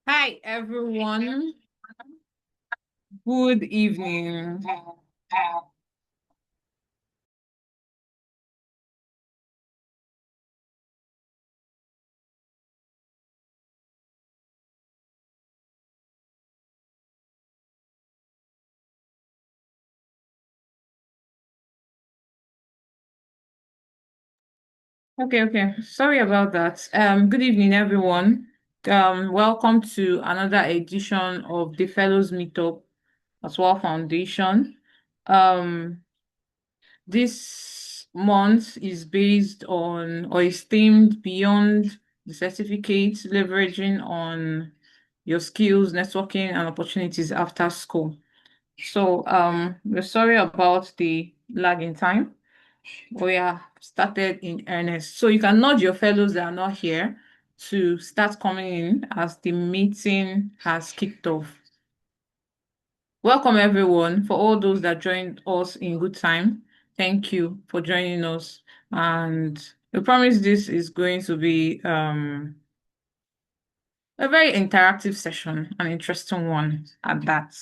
Hi, everyone. Good evening. Okay. Sorry about that. Good evening, everyone. Welcome to another edition of the Fellows Meetup at WAAW Foundation. Um, this month is based on or is themed beyond the certificate, leveraging on your skills, networking, and opportunities after school. So we're sorry about the lag in time. We are started in earnest. So you can nudge your fellows that are not here to start coming in as the meeting has kicked off. Welcome everyone. For all those that joined us in good time, thank you for joining us. And we promise this is going to be a very interactive session, an interesting one at that.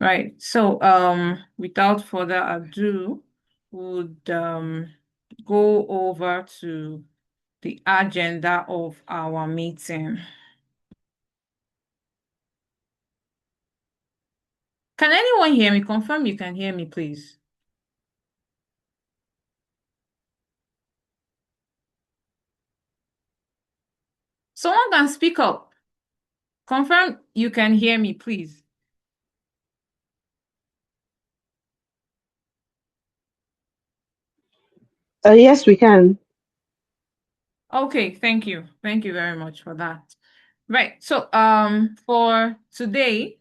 Right. So, without further ado, would go over to the agenda of our meeting. Can anyone hear me? Confirm you can hear me, please. Someone can speak up. Confirm you can hear me, please. Yes, we can. Okay, thank you. Thank you very much for that. Right. So, for today,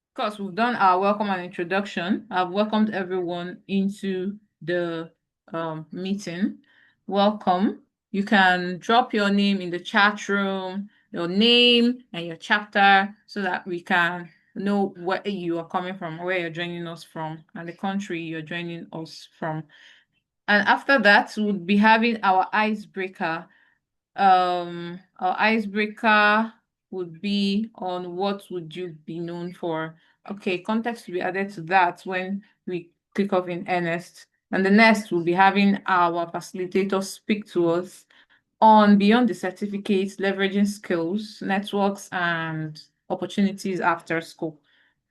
of course, we've done our welcome and introduction. I've welcomed everyone into the meeting. Welcome. You can drop your name in the chat room, your name and your chapter, so that we can know where you are coming from, where you're joining us from, and the country you're joining us from. And after that, we'll be having our icebreaker. Our icebreaker would be on what would you be known for. Okay, context will be added to that when we kick off in earnest. And the next will be having our facilitator speak to us on beyond the certificates, leveraging skills, networks, and opportunities after school.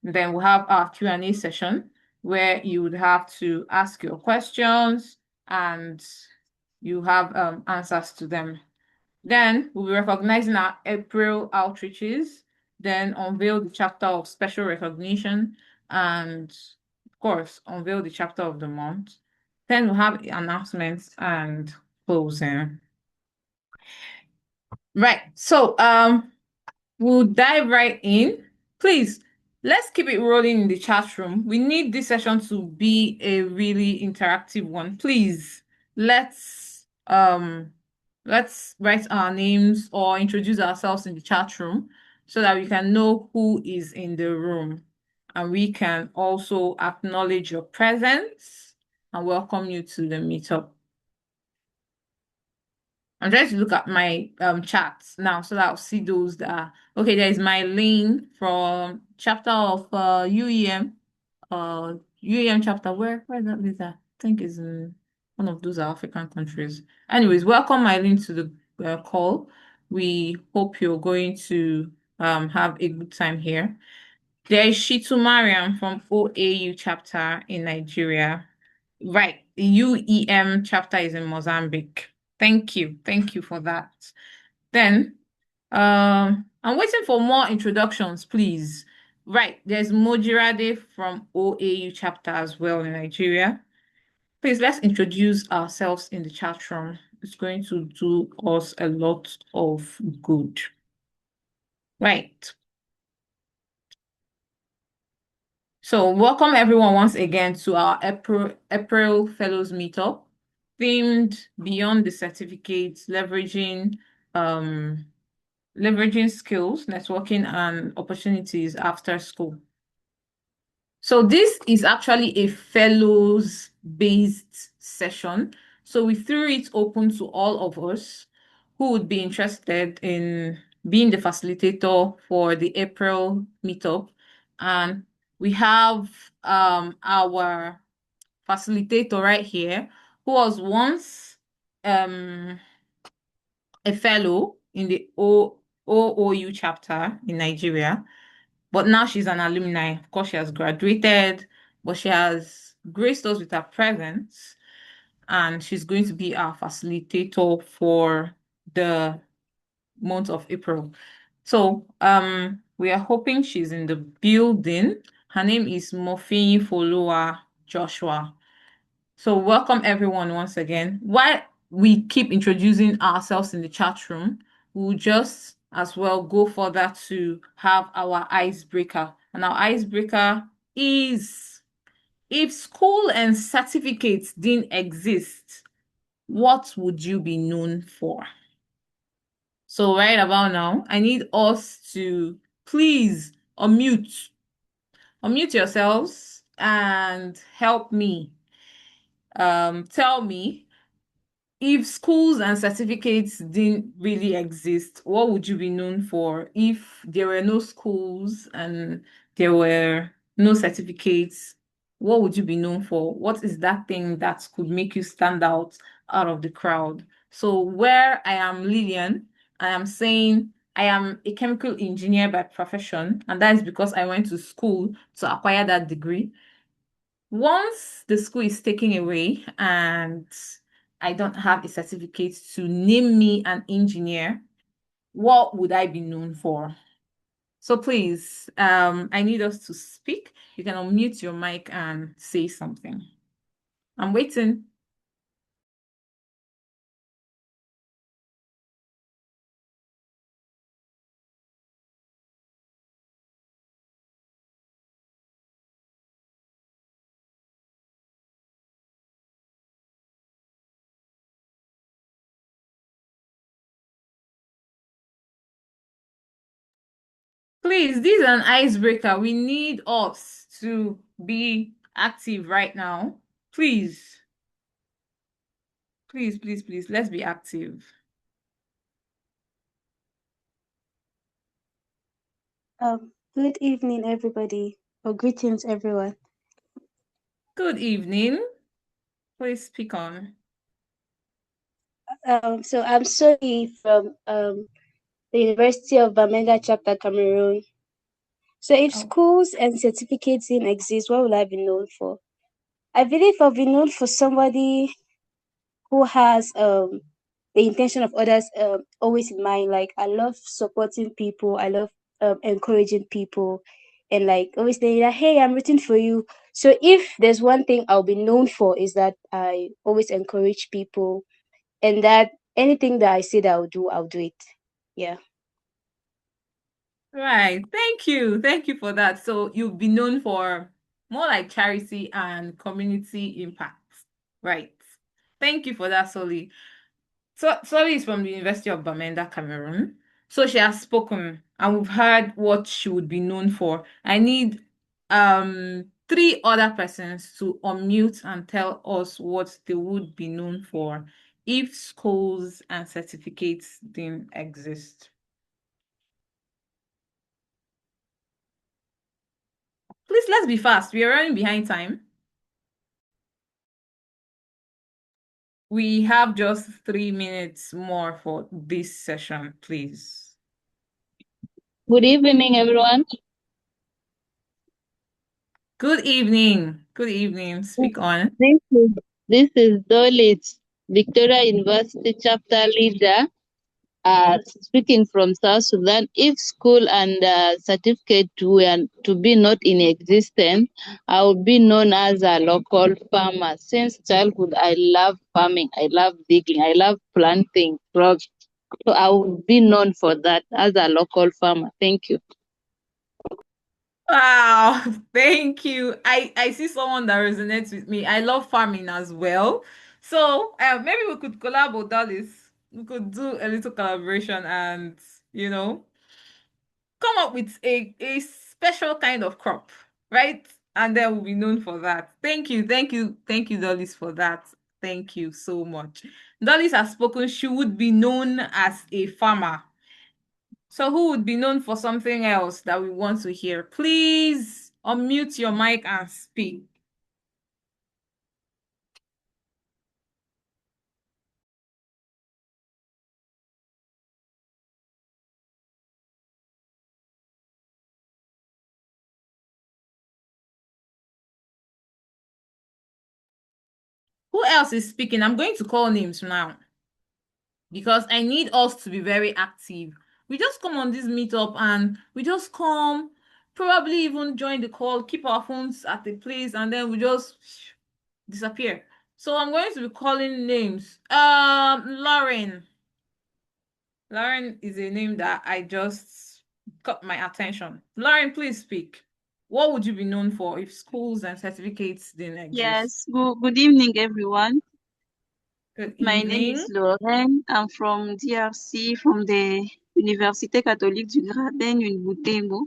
And then we'll have our Q&A session where you would have to ask your questions and you have answers to them. Then we'll be recognizing our April outreaches, then unveil the chapter of special recognition, and of course, unveil the chapter of the month. Then we'll have announcements and closing. Right. So we'll dive right in. Please, let's keep it rolling in the chat room. We need this session to be a really interactive one. Please, let's write our names or introduce ourselves in the chat room so that we can know who is in the room. And we can also acknowledge your presence and welcome you to the meetup. I'm trying to look at my chats now so that I'll see those that are okay. There is Mylene from chapter of UEM chapter. Where is that Lisa? I think is in one of those African countries. Anyways, welcome Mylene to the call. We hope you're going to have a good time here. There is Shitu Mariam from OAU chapter in Nigeria. Right. The UEM chapter is in Mozambique. Thank you. Thank you for that. Then, I'm waiting for more introductions, please. Right. There's Mojirade from OAU chapter as well in Nigeria. Please, let's introduce ourselves in the chat room. It's going to do us a lot of good. Right. So welcome everyone once again to our April Fellows Meetup, themed beyond the certificates, leveraging skills, networking, and opportunities after school. So this is actually a fellows-based session. So we threw it open to all of us who would be interested in being the facilitator for the April meetup. And we have our facilitator right here who was once a fellow in the OOU chapter in Nigeria, but now she's an alumni. Of course, she has graduated, but she has graced us with her presence, and she's going to be our facilitator for the month of April. So, we are hoping she's in the building. Her name is Mofiyinfoluwa Joshua. So, welcome everyone once again. While we keep introducing ourselves in the chat room, we'll just as well go further to have our icebreaker. And our icebreaker is, if school and certificates didn't exist, what would you be known for? So right about now, I need us to please unmute yourselves and help me. Tell me, if schools and certificates didn't really exist, what would you be known for? If there were no schools and there were no certificates, what would you be known for? What is that thing that could make you stand out of the crowd? So where I am Lillian, I am saying I am a chemical engineer by profession, and that is because I went to school to acquire that degree. Once the school is taken away and I don't have a certificate to name me an engineer, what would I be known for? So please, I need us to speak. You can unmute your mic and say something. I'm waiting. Please, this is an icebreaker. We need us to be active right now. Please, please, please, please, let's be active. Good evening, everybody, or greetings, everyone. Good evening. Please speak on. So I'm Soli from the University of Bamenda chapter, Cameroon. So if schools and certificates didn't exist, what would I be known for? I believe I'll be known for somebody who has the intention of others always in mind. Like, I love supporting people, I love encouraging people, and like always saying that, hey, I'm rooting for you. So if there's one thing I'll be known for, is that I always encourage people, and that anything that I say that I'll do it. Yeah. Right. Thank you. Thank you for that. So you've been known for more like charity and community impact. Right. Thank you for that, Soli. So Soli is from the University of Bamenda, Cameroon. So she has spoken and we've heard what she would be known for. I need three other persons to unmute and tell us what they would be known for if schools and certificates didn't exist. Please, let's be fast. We are running behind time. We have just 3 minutes more for this session, please. Good evening, everyone. Good evening. Good evening. Speak on. This is Dolit, Victoria University chapter leader, speaking from South Sudan. If school and certificate were to be not in existence, I would be known as a local farmer. Since childhood, I love farming. I love digging. I love planting crops. So I would be known for that as a local farmer. Thank you. Wow, thank you. I see someone that resonates with me. I love farming as well. So maybe we could collab with Dallas. We could do a little collaboration and, you know, come up with a special kind of crop, right? And then we'll be known for that. Thank you, thank you, thank you, Dollis, for that. Thank you so much. Dollis has spoken. She would be known as a farmer. So who would be known for something else that we want to hear? Please unmute your mic and speak. Who else is speaking? I'm going to call names now because I need us to be very active. We just come on this meetup and we just come, probably even join the call, keep our phones at the place, and then we just disappear. So I'm going to be calling names. Lauren. Lauren is a name that I just got my attention. Lauren, please speak. What would you be known for if schools and certificates didn't exist? Yes, good evening, everyone. Good My name evening. is Lorraine. I'm from DRC, from the Université Catholique du Graben in Butembo.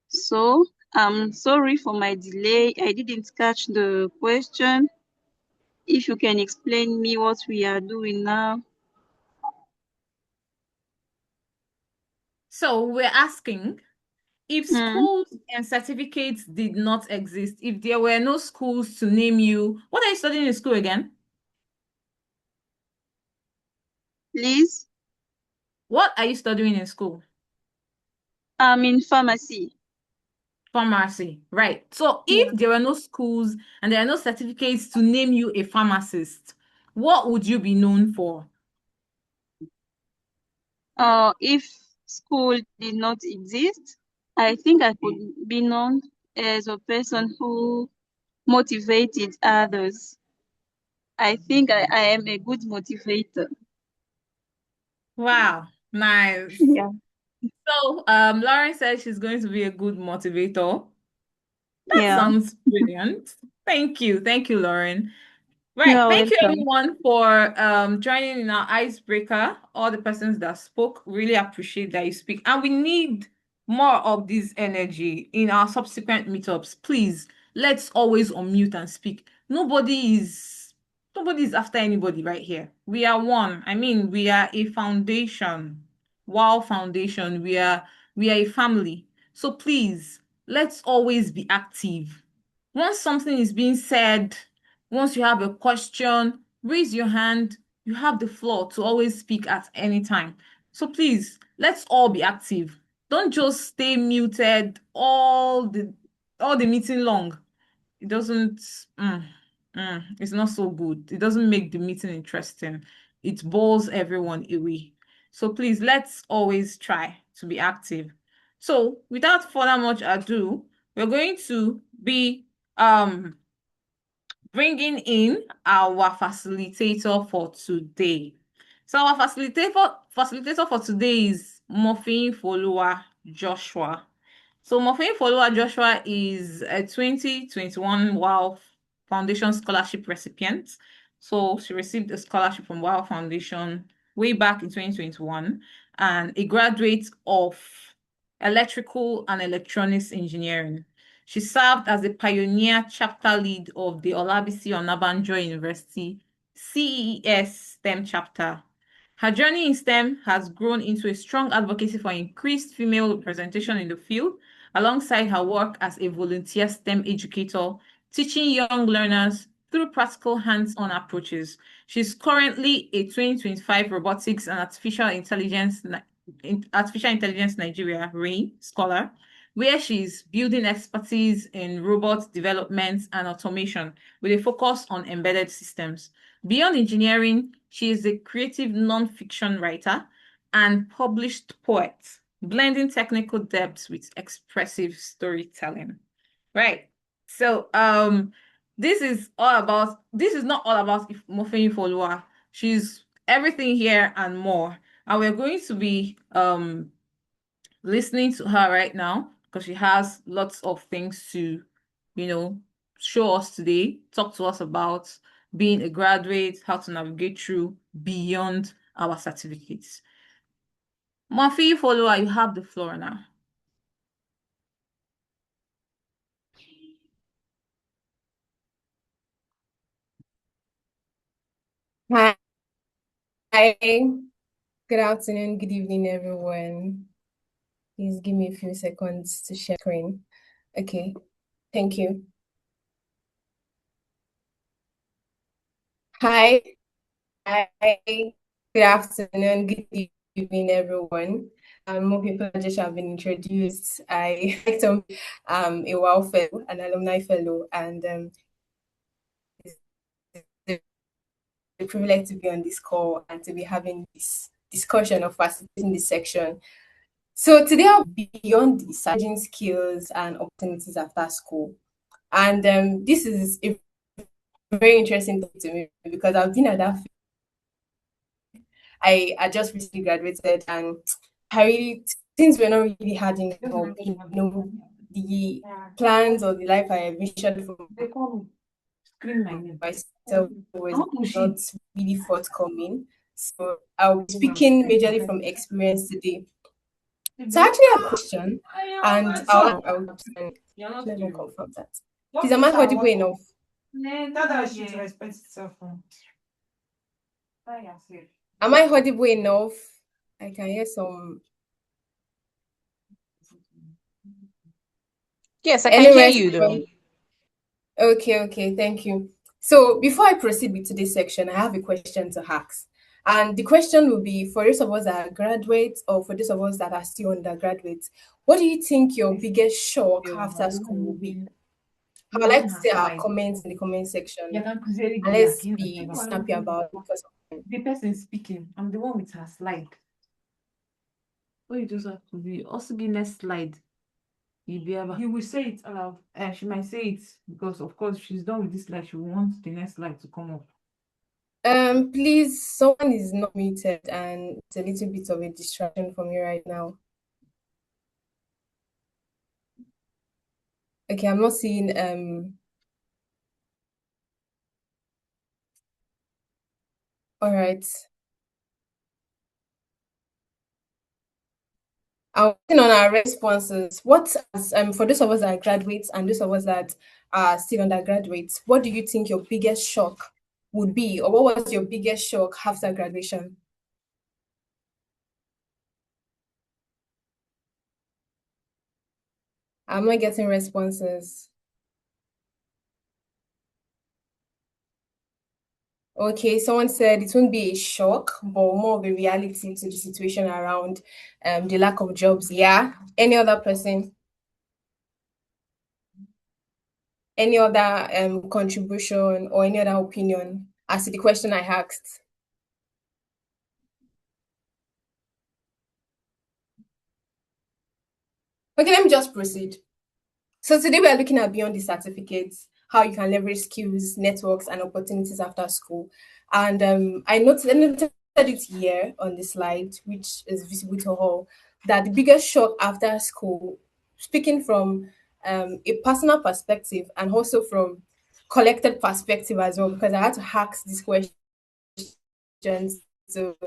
So, I'm sorry for my delay. I didn't catch the question. If you can explain me what we are doing now. So we're asking if Mm, schools and certificates did not exist, if there were no schools to name you, what are you studying in school again? please. What are you studying in school? I'm in pharmacy. Pharmacy, right. So Yeah. if there were no schools and there are no certificates to name you a pharmacist, what would you be known for? If school did not exist, I think I could be known as a person who motivated others. I think I am a good motivator. Wow, nice. Yeah. So, Lauren says she's going to be a good motivator. That Yeah. sounds brilliant. Thank you. Thank you, Lauren. You Right. are Thank you welcome. everyone for joining in our icebreaker. All the persons that spoke, really appreciate that you speak. And we need more of this energy in our subsequent meetups. Please, let's always unmute and speak. Nobody is after anybody right here. We are one. I mean, we are a foundation. WAAW Foundation. We are a family. So please, let's always be active. Once something is being said, once you have a question, raise your hand. You have the floor to always speak at any time. So please, let's all be active. Don't just stay muted all the meeting long. It doesn't it's not so good. It doesn't make the meeting interesting. It bores everyone away. So please, let's always try to be active. So without further much ado, we're going to be bringing in our facilitator for today. So our facilitator for today is Mofiyinfoluwa Joshua. So Mofiyinfoluwa Joshua is a 2021 WAAW Foundation Scholarship recipient. So she received a scholarship from WAAW Foundation way back in 2021 and a graduate of Electrical and Electronics Engineering. She served as the pioneer chapter lead of the Olabisi Onabanjo University CES STEM chapter. Her journey in STEM has grown into a strong advocacy for increased female representation in the field, alongside her work as a volunteer STEM educator, teaching young learners through practical hands-on approaches. She's currently a 2025 Robotics and Artificial Intelligence Nigeria RAIN scholar, where she's building expertise in robot development and automation with a focus on embedded systems. Beyond engineering, she is a creative non-fiction writer and published poet, blending technical depth with expressive storytelling. Right. So this is not all about Mofiyinfoluwa. She's everything here and more. And we're going to be listening to her right now because she has lots of things to, you know, show us today, talk to us about being a graduate, how to navigate through beyond our certificates. Mofiyinfoluwa, you have the floor now. Hi, good afternoon, good evening, everyone. Please give me a few seconds to share screen. Okay, thank you. Hi, good afternoon, good evening, everyone. More people just have been introduced. I am a WAAW fellow, an alumni fellow, and it's a privilege to be on this call and to be having this discussion of facilitating this section. So today I'll be beyond the surging skills and opportunities after school. And this is a very interesting thing to me because I've been at that. I just recently graduated and things were not really hard in help, the plans or the life I envisioned for myself was not really forthcoming. So I'll be speaking majorly from experience today. So I actually have a question, and I'll never confirm that. Please, am I audible enough? Am I audible enough? I can hear some. Yes, I can hear you though. Okay, thank you. So before I proceed with today's section, I have a question to ask. And the question will be for those of us that are graduates or for those of us that are still undergraduates, what do you think your biggest shock after school will be? I would like to see our comments in the comment section. And let's be snappy about it because the person speaking. I'm the one with her slide. What you just have to be also be next slide. He will say it aloud. She might say it because of course she's done with this slide. She wants the next slide to come up. Please, someone is not muted and it's a little bit of a distraction for me right now. Okay, I'm not seeing all right. I'm working on our responses. What for those of us that are graduates and those of us that are still undergraduates, what do you think your biggest shock would be, or what was your biggest shock after graduation? I'm not getting responses. Okay, someone said it won't be a shock, but more of a reality to the situation around the lack of jobs. Yeah. Any other person? Any other contribution or any other opinion as to the question I asked? Okay, let me just proceed. So today we are looking at beyond the certificates, how you can leverage skills, networks, and opportunities after school. And I noted it here on the slide, which is visible to all, that the biggest shock after school, speaking from a personal perspective and also from collected perspective as well, because I had to ask these questions to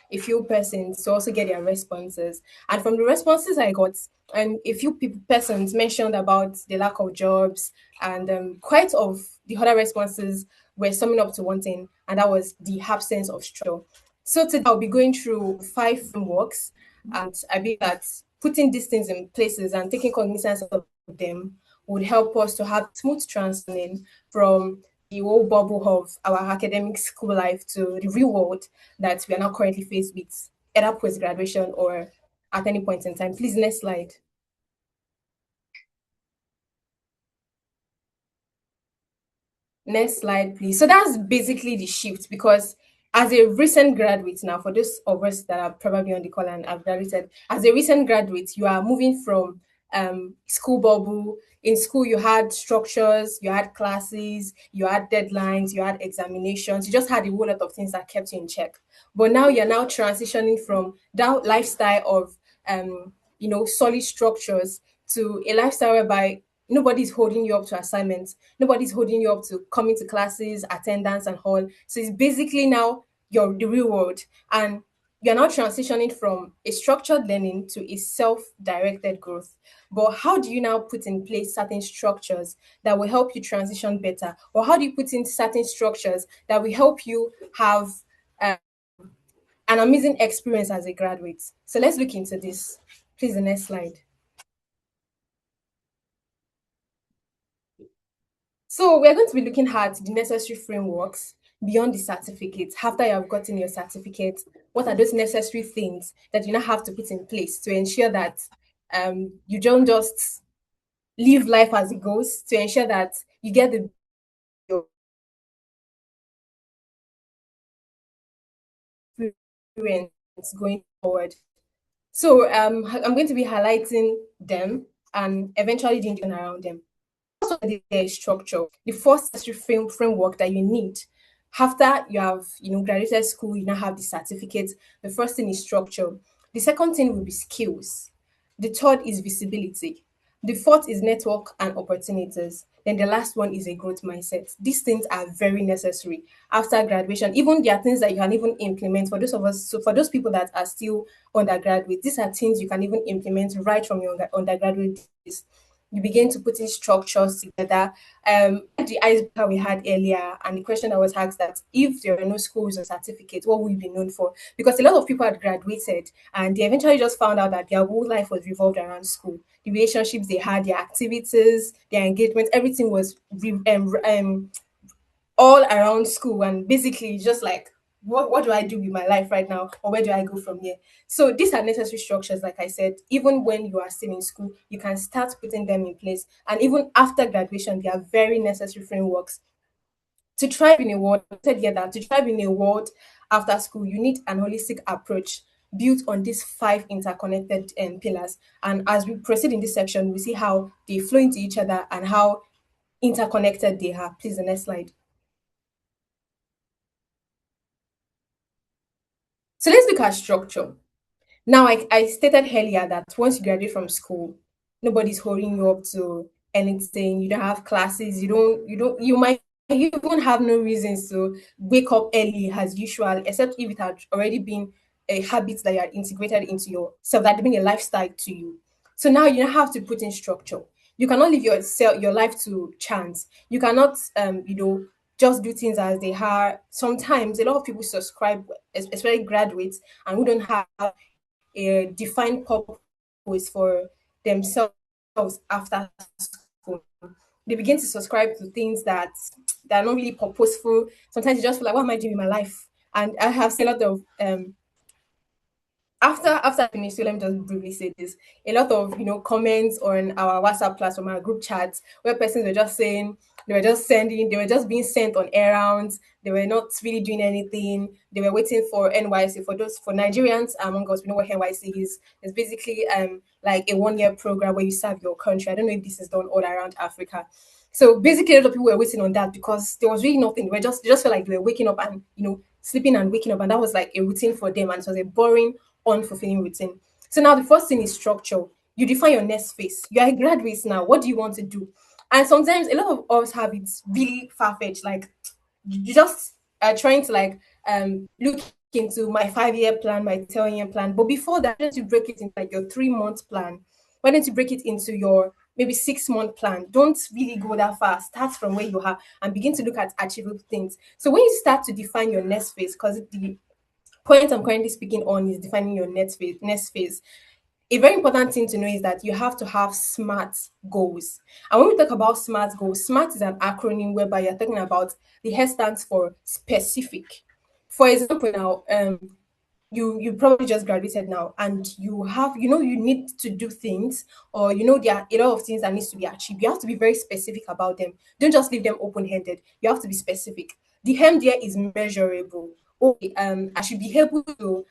a few persons to also get their responses. And from the responses I got, a few persons mentioned about the lack of jobs, and quite of the other responses were summing up to one thing, and that was the absence of structure. So today I'll be going through 5 frameworks, and I believe that putting these things in places and taking cognizance of them would help us to have smooth transitioning from the whole bubble of our academic school life to the real world that we are now currently faced with, either post graduation or at any point in time. Please, next slide. Next slide, please. So that's basically the shift because as a recent graduate now, for those of us that are probably on the call and have graduated, as a recent graduate, you are moving from school bubble. In school, you had structures, you had classes, you had deadlines, you had examinations. You just had a whole lot of things that kept you in check. But now you're now transitioning from that lifestyle of solid structures to a lifestyle whereby nobody's holding you up to assignments, nobody's holding you up to coming to classes, attendance, and all. So it's basically now the real world, and you're now transitioning from a structured learning to a self-directed growth. But how do you now put in place certain structures that will help you transition better, or how do you put in certain structures that will help you have an amazing experience as a graduate? So let's look into this. Please, the next slide. So we're going to be looking at the necessary frameworks beyond the certificate. After you have gotten your certificate, what are those necessary things that you now have to put in place to ensure that you don't just live life as it goes, to ensure that you get the experience going forward. So I'm going to be highlighting them and eventually doing around them. Also, there is structure. The first necessary framework that you need after you have graduated school, you now have the certificate. The first thing is structure. The second thing will be skills. The third is visibility. The fourth is network and opportunities. Then the last one is a growth mindset. These things are very necessary after graduation. Even there are things that you can even implement for those of us. So for those people that are still undergraduate, these are things you can even implement right from your undergraduate days. You begin to put in structures together. The icebreaker we had earlier, and the question that was asked that if there are no schools or certificates, what will you be known for? Because a lot of people had graduated and they eventually just found out that their whole life was revolved around school. The relationships they had, their activities, their engagement, everything was all around school, and basically just like what do I do with my life right now, or where do I go from here? So these are necessary structures. Like I said, even when you are still in school, you can start putting them in place, and even after graduation, they are very necessary frameworks to thrive in a world. I said here that to thrive in a world after school, you need an holistic approach built on these five interconnected pillars. And as we proceed in this section, we see how they flow into each other and how interconnected they are. Please, the next slide. So let's look at structure. Now, I stated earlier that once you graduate from school, nobody's holding you up to anything. You don't have classes. You might even have no reasons to wake up early as usual, except if it had already been a habit that you had integrated into yourself, that had been a lifestyle to you. So now you have to put in structure. You cannot live your life to chance. You cannot, just do things as they are. Sometimes a lot of people subscribe, especially graduates, and who don't have a defined purpose for themselves after school. They begin to subscribe to things that are not really purposeful. Sometimes you just feel like, what am I doing with my life? And I have seen a lot of after I finish, so let me just briefly say this. A lot of comments on our WhatsApp platform, our group chats, where persons were just saying they were just being sent on errands, they were not really doing anything, they were waiting for NYC. For Nigerians among us, we know what NYC is. It's basically like a 1 year program where you serve your country. I don't know if this is done all around Africa. So basically, a lot of people were waiting on that because there was really nothing. They just felt like they were waking up and sleeping and waking up, and that was like a routine for them, and it was a boring, unfulfilling routine. So now the first thing is structure. You define your next phase. You are a graduate now. What do you want to do? And sometimes a lot of us have it really far fetched. Like you just are trying to look into my 5 year plan, my 10 year plan. But before that, why don't you break it into like your 3 month plan? Why don't you break it into your maybe 6 month plan? Don't really go that far. Start from where you are and begin to look at achievable things. So when you start to define your next phase, because the point I'm currently speaking on is defining your next phase. A very important thing to know is that you have to have SMART goals. And when we talk about SMART goals, SMART is an acronym whereby you're talking about the S stands for specific. For example, now, you probably just graduated now, and you need to do things, or there are a lot of things that needs to be achieved. You have to be very specific about them. Don't just leave them open-ended. You have to be specific. The M there is measurable. Okay, I should be able to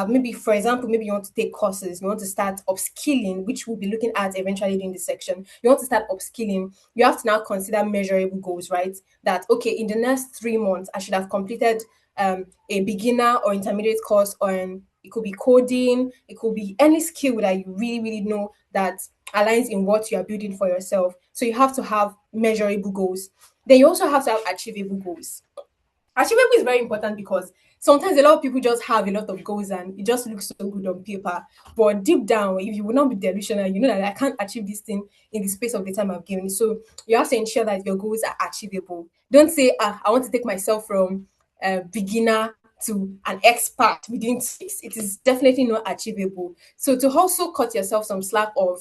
maybe, for example, maybe you want to take courses, you want to start upskilling, which we'll be looking at eventually in this section. You want to start upskilling, you have to now consider measurable goals, right? That okay, in the next 3 months I should have completed a beginner or intermediate course on, it could be coding, it could be any skill that you really, really know that aligns in what you are building for yourself. So you have to have measurable goals. Then you also have to have achievable goals. Achievable is very important because sometimes a lot of people just have a lot of goals and it just looks so good on paper. But deep down, if you will not be delusional, you know that I can't achieve this thing in the space of the time I've given. So you have to ensure that your goals are achievable. Don't say, I want to take myself from beginner to an expert within 6. It is definitely not achievable. So to also cut yourself some slack of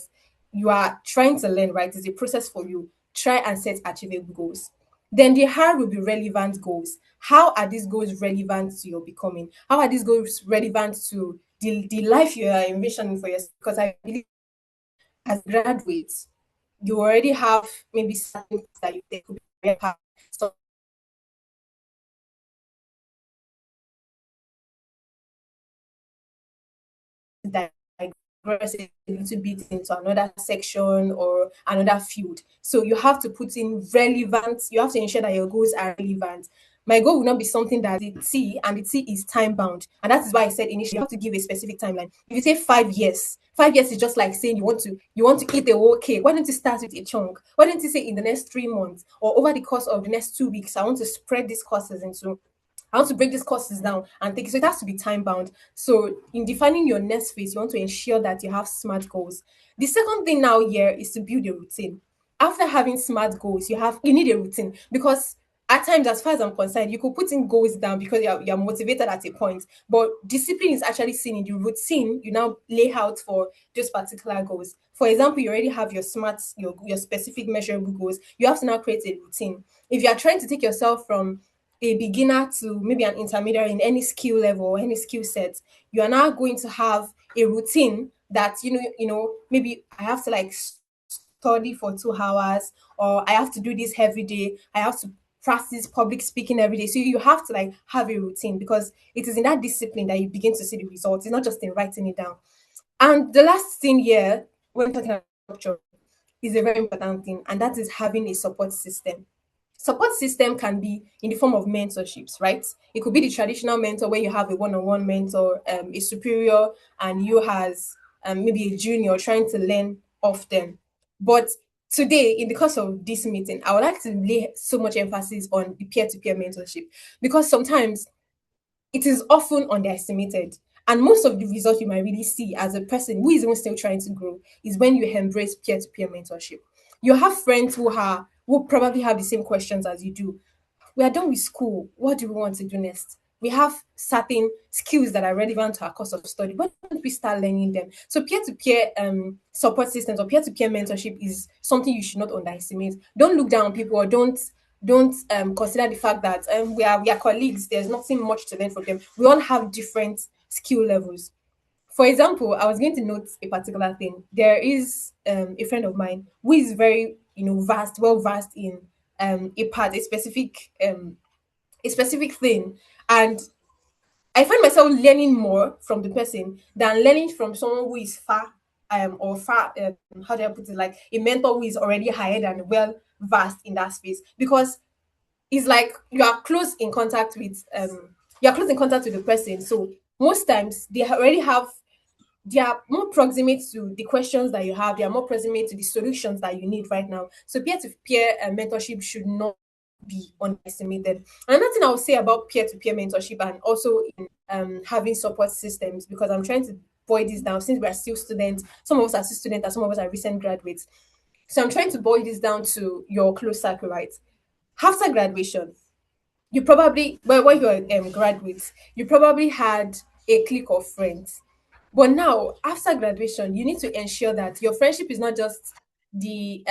you are trying to learn, right? It's a process for you. Try and set achievable goals. Then the how will be relevant goals. How are these goals relevant to your becoming? How are these goals relevant to the life you are envisioning for yourself? Because I believe as graduates, you already have maybe certain things that you take could be career path, so digress a little bit into another section or another field. So you have to put in relevant, you have to ensure that your goals are relevant. My goal will not be something that the T and the T is time bound. And that is why I said initially you have to give a specific timeline. If you say 5 years, 5 years is just like saying you want to eat a whole cake. Why don't you start with a chunk? Why don't you say in the next 3 months or over the course of the next 2 weeks, I want to spread these courses into I want to break these courses down and take it. So it has to be time bound. So in defining your next phase, you want to ensure that you have smart goals. The second thing now here is to build a routine. After having smart goals, you need a routine because at times, as far as I'm concerned, you could put in goals down because you're motivated at a point, but discipline is actually seen in the routine you now lay out for those particular goals. For example, you already have your specific measurable goals. You have to now create a routine. If you are trying to take yourself from a beginner to maybe an intermediate in any skill level or any skill set, you are now going to have a routine that maybe I have to like study for 2 hours, or I have to do this every day. I have to practice public speaking every day. So you have to like have a routine because it is in that discipline that you begin to see the results. It's not just in writing it down. And the last thing here, when talking about structure, is a very important thing, and that is having a support system. Support system can be in the form of mentorships, right? It could be the traditional mentor where you have a one-on-one mentor, a superior, and you has maybe a junior trying to learn off them. But today, in the course of this meeting, I would like to lay so much emphasis on the peer-to-peer mentorship because sometimes it is often underestimated. And most of the results you might really see as a person who is even still trying to grow is when you embrace peer-to-peer mentorship. You have friends who probably have the same questions as you do. We are done with school. What do we want to do next? We have certain skills that are relevant to our course of study. Why don't we start learning them? So peer-to-peer support systems or peer-to-peer mentorship is something you should not underestimate. Don't look down on people or don't consider the fact that we are colleagues. There's nothing much to learn from them. We all have different skill levels. For example, I was going to note a particular thing. There is a friend of mine who is very, well versed in a specific thing, and I find myself learning more from the person than learning from someone who is far, how do I put it, like a mentor who is already hired and well versed in that space, because it's like you are close in contact with the person. So most times they are more proximate to the questions that you have. They are more proximate to the solutions that you need right now. So peer-to-peer mentorship should not be underestimated. Another thing I would say about peer-to-peer mentorship and also in having support systems, because I'm trying to boil this down since we are still students. Some of us are still students and some of us are recent graduates. So I'm trying to boil this down to your close circle, right? After graduation, you probably when you're graduates, you probably had a clique of friends. But now, after graduation, you need to ensure that your friendship is not just the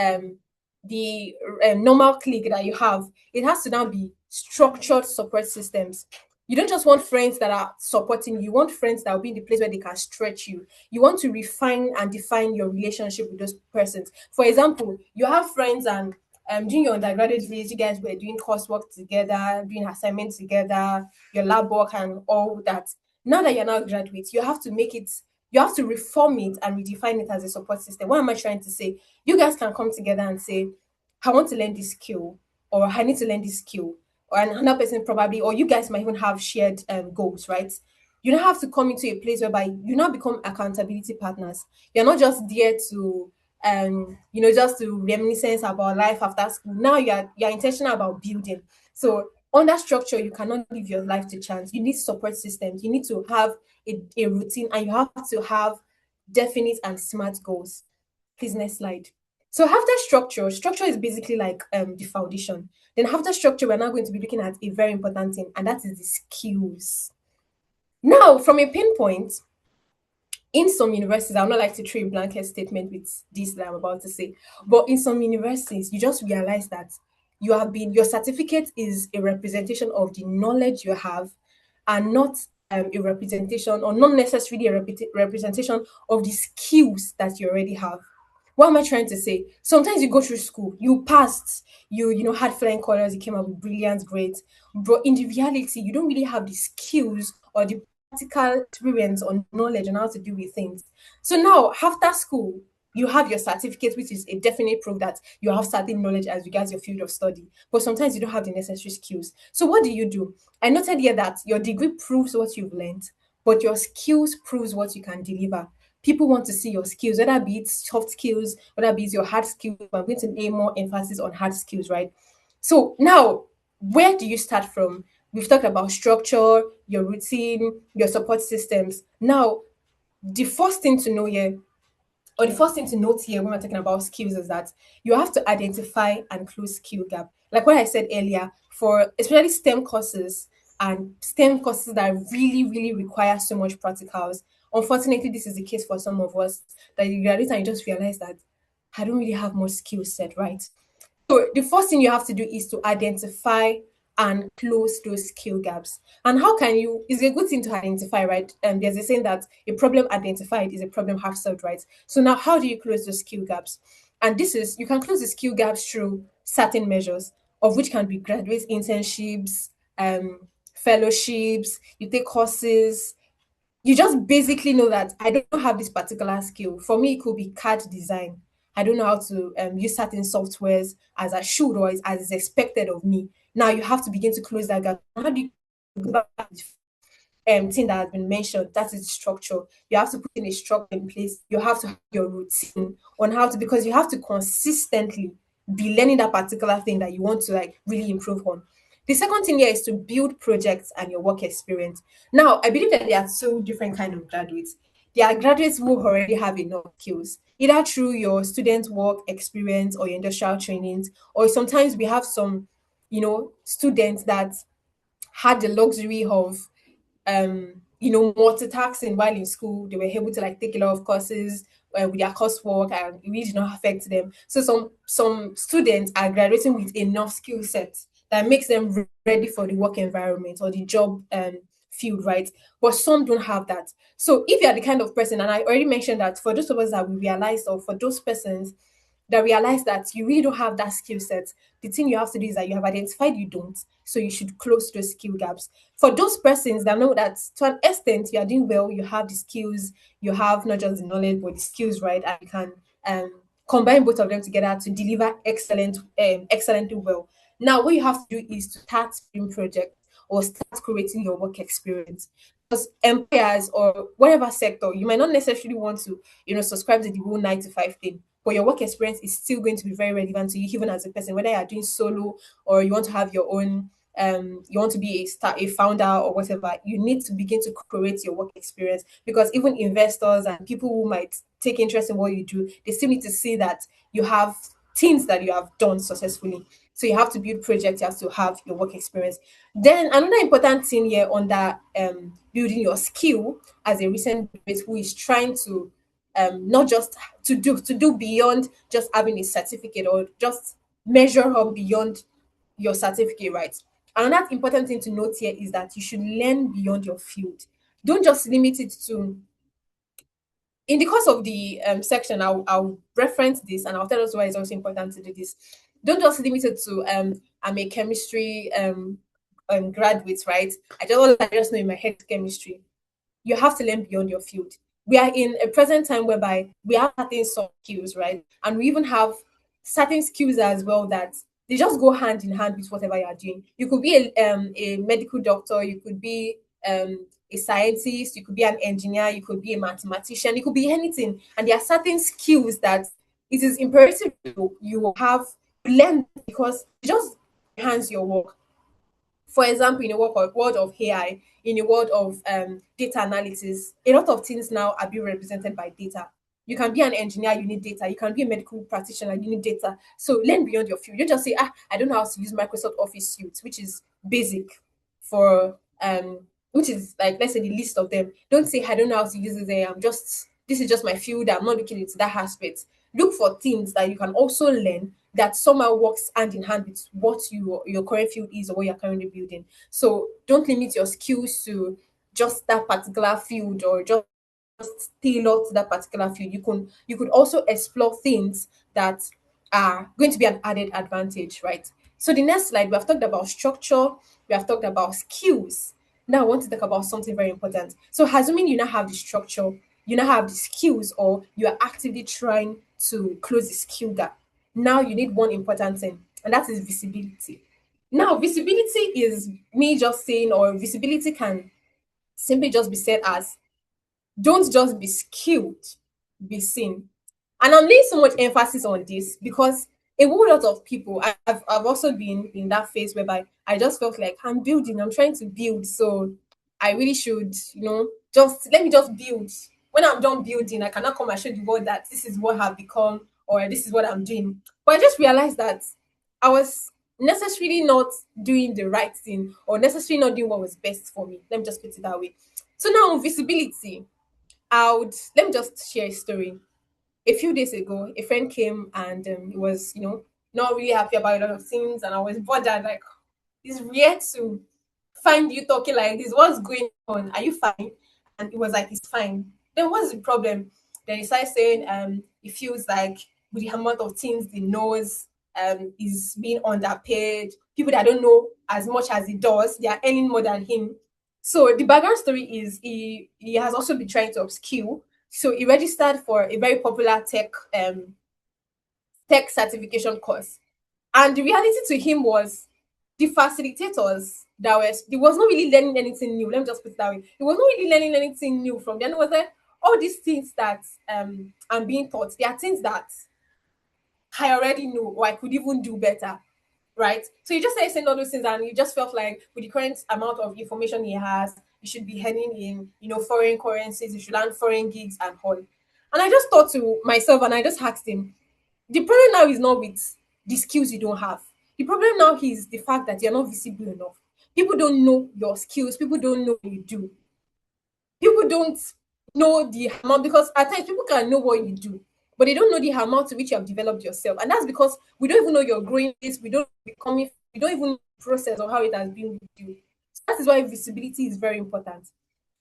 normal clique that you have. It has to now be structured support systems. You don't just want friends that are supporting you. You want friends that will be in the place where they can stretch you. You want to refine and define your relationship with those persons. For example, you have friends and during your undergraduate days, you guys were doing coursework together, doing assignments together, your lab work and all that. Now that you're now graduates, you have to reform it and redefine it as a support system. What am I trying to say? You guys can come together and say, I want to learn this skill, or I need to learn this skill, or another person probably, or you guys might even have shared goals, right? You don't have to come into a place whereby you now become accountability partners. You're not just there to just to reminiscence about life after school. Now you're intentional about building. So on that structure, you cannot live your life to chance. You need support systems. You need to have a routine, and you have to have definite and smart goals. Please, next slide. So after structure is basically like the foundation. Then after structure, we're now going to be looking at a very important thing, and that is the skills. Now, from a pinpoint, in some universities, I would not like to throw a blanket statement with this that I'm about to say, but in some universities, you just realize that your certificate is a representation of the knowledge you have, and not a representation, or not necessarily a representation of the skills that you already have. What am I trying to say? Sometimes you go through school, you passed, you had flying colors, you came up with brilliant grades, but in the reality, you don't really have the skills or the practical experience or knowledge on how to deal with things. So now, after school, you have your certificate, which is a definite proof that you have certain knowledge as regards your field of study. But sometimes you don't have the necessary skills. So what do? I noted here that your degree proves what you've learned, but your skills proves what you can deliver. People want to see your skills, whether be it soft skills, whether be it your hard skills. I'm going to lay more emphasis on hard skills, right? So now, where do you start from? We've talked about structure, your routine, your support systems. Now, the first thing to know here, or the first thing to note here when we're talking about skills, is that you have to identify and close skill gap. Like what I said earlier, for especially STEM courses and STEM courses that really, really require so much practicals. Unfortunately, this is the case for some of us, that you graduate and you just realize that I don't really have much skill set, right? So the first thing you have to do is to identify and close those skill gaps. And how can you? It's a good thing to identify, right? And there's a saying that a problem identified is a problem half solved, right? So now, how do you close those skill gaps? And this is, you can close the skill gaps through certain measures, of which can be graduate internships, fellowships. You take courses, you just basically know that I don't have this particular skill. For me, it could be CAD design. I don't know how to use certain softwares as I should, or as is expected of me. Now you have to begin to close that gap. How do you go back to the thing that has been mentioned? That is structure. You have to put in a structure in place. You have to have your routine on how to, because you have to consistently be learning that particular thing that you want to like really improve on. The second thing here is to build projects and your work experience. Now, I believe that there are two different kind of graduates. There are graduates who already have enough skills, either through your student work experience or your industrial trainings, or sometimes we have some, students that had the luxury of multitasking while in school. They were able to like take a lot of courses with their coursework, and it really did not affect them. So some students are graduating with enough skill sets that makes them ready for the work environment or the job field, right? But some don't have that. So if you are the kind of person, and I already mentioned that for those of us that we realized, or for those persons that realize that you really don't have that skill set, the thing you have to do is that you have identified you don't. So you should close those skill gaps. For those persons that know that to an extent you are doing well, you have the skills, you have not just the knowledge, but the skills, right? And you can combine both of them together to deliver excellently well. Now, what you have to do is to start doing projects or start creating your work experience. Because employers or whatever sector, you might not necessarily want to, subscribe to the whole 9 to 5 thing, but your work experience is still going to be very relevant to you, even as a person, whether you are doing solo or you want to have your own, you want to be a founder or whatever. You need to begin to create your work experience, because even investors and people who might take interest in what you do, they still need to see that you have things that you have done successfully. So you have to build projects, you have to have your work experience. Then another important thing here under building your skill as a recent graduate who is trying to not just to do beyond just having a certificate, or just measure up beyond your certificate, right? Another important thing to note here is that you should learn beyond your field. Don't just limit it to, in the course of the section, I'll reference this and I'll tell us why it's also important to do this. Don't just limit it to I'm a chemistry graduate, right? I just know in my head chemistry. You have to learn beyond your field. We are in a present time whereby we have certain soft skills, right? And we even have certain skills as well that they just go hand in hand with whatever you are doing. You could be a medical doctor, you could be a scientist, you could be an engineer, you could be a mathematician, you could be anything. And there are certain skills that it is imperative you have learned, because it just enhance your work. For example, in a world of AI, in a world of data analysis, a lot of things now are being represented by data. You can be an engineer, you need data. You can be a medical practitioner, you need data. So learn beyond your field. You just say, I don't know how to use Microsoft Office Suite, which is basic for which is like, let's say, the list of them. Don't say I don't know how to use this. This is just my field. I'm not looking into that aspect. Look for things that you can also learn that somehow works hand in hand with what your current field is or what you're currently building. So don't limit your skills to just that particular field or just tailored to that particular field. You could also explore things that are going to be an added advantage, right? So the next slide, we have talked about structure, we have talked about skills. Now I want to talk about something very important. So assuming you now have the structure, you now have the skills, or you are actively trying to close the skill gap. Now you need one important thing, and that is visibility. Now, visibility is me just saying, or visibility can simply just be said as, don't just be skilled, be seen. And I'm laying so much emphasis on this because a whole lot of people, I've also been in that phase whereby I just felt like I'm building, I'm trying to build. So I really should, just let me just build. When I'm done building, I cannot come and show the world that this is what I've become or this is what I'm doing. But I just realized that I was necessarily not doing the right thing or necessarily not doing what was best for me. Let me just put it that way. So now, visibility. Let me just share a story. A few days ago, a friend came and he was, not really happy about a lot of things, and I was bothered. Like, it's weird to find you talking like this. What's going on? Are you fine? And it was like, it's fine. Then what's the problem? Then he started saying, he feels like with the amount of things he knows, is being underpaid. People that don't know as much as he does, they are earning more than him. So the background story is he has also been trying to upskill. So he registered for a very popular tech certification course. And the reality to him was the facilitators that was he was not really learning anything new. Let me just put it that way. He was not really learning anything new from them. It was like all these things that I'm being taught, they are things that I already know or I could even do better. Right? So he just started saying all those things, and he just felt like with the current amount of information he has, he should be heading in, foreign currencies, he should learn foreign gigs and all. And I just thought to myself, and I just asked him, the problem now is not with the skills you don't have. The problem now is the fact that you're not visible enough. People don't know your skills. People don't know what you do. People don't know the amount, because at times people can know what you do, but they don't know the amount to which you have developed yourself. And that's because we don't even know you're growing this, we don't even know the process or how it has been with you. So that is why visibility is very important.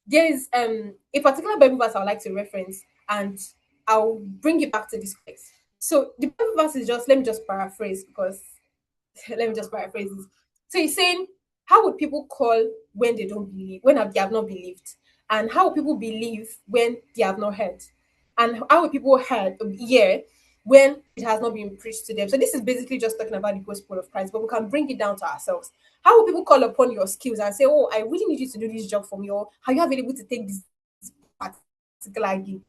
There is a particular Bible verse I would like to reference, and I'll bring it back to this place. So the Bible verse is just, let me just paraphrase because let me just paraphrase this. So he's saying, how would people call when they don't believe, when they have not believed? And how would people believe when they have not heard? And how would people hear when it has not been preached to them? So this is basically just talking about the gospel of Christ, but we can bring it down to ourselves. How will people call upon your skills and say, oh, I really need you to do this job for me, or are you available to take this particular gig,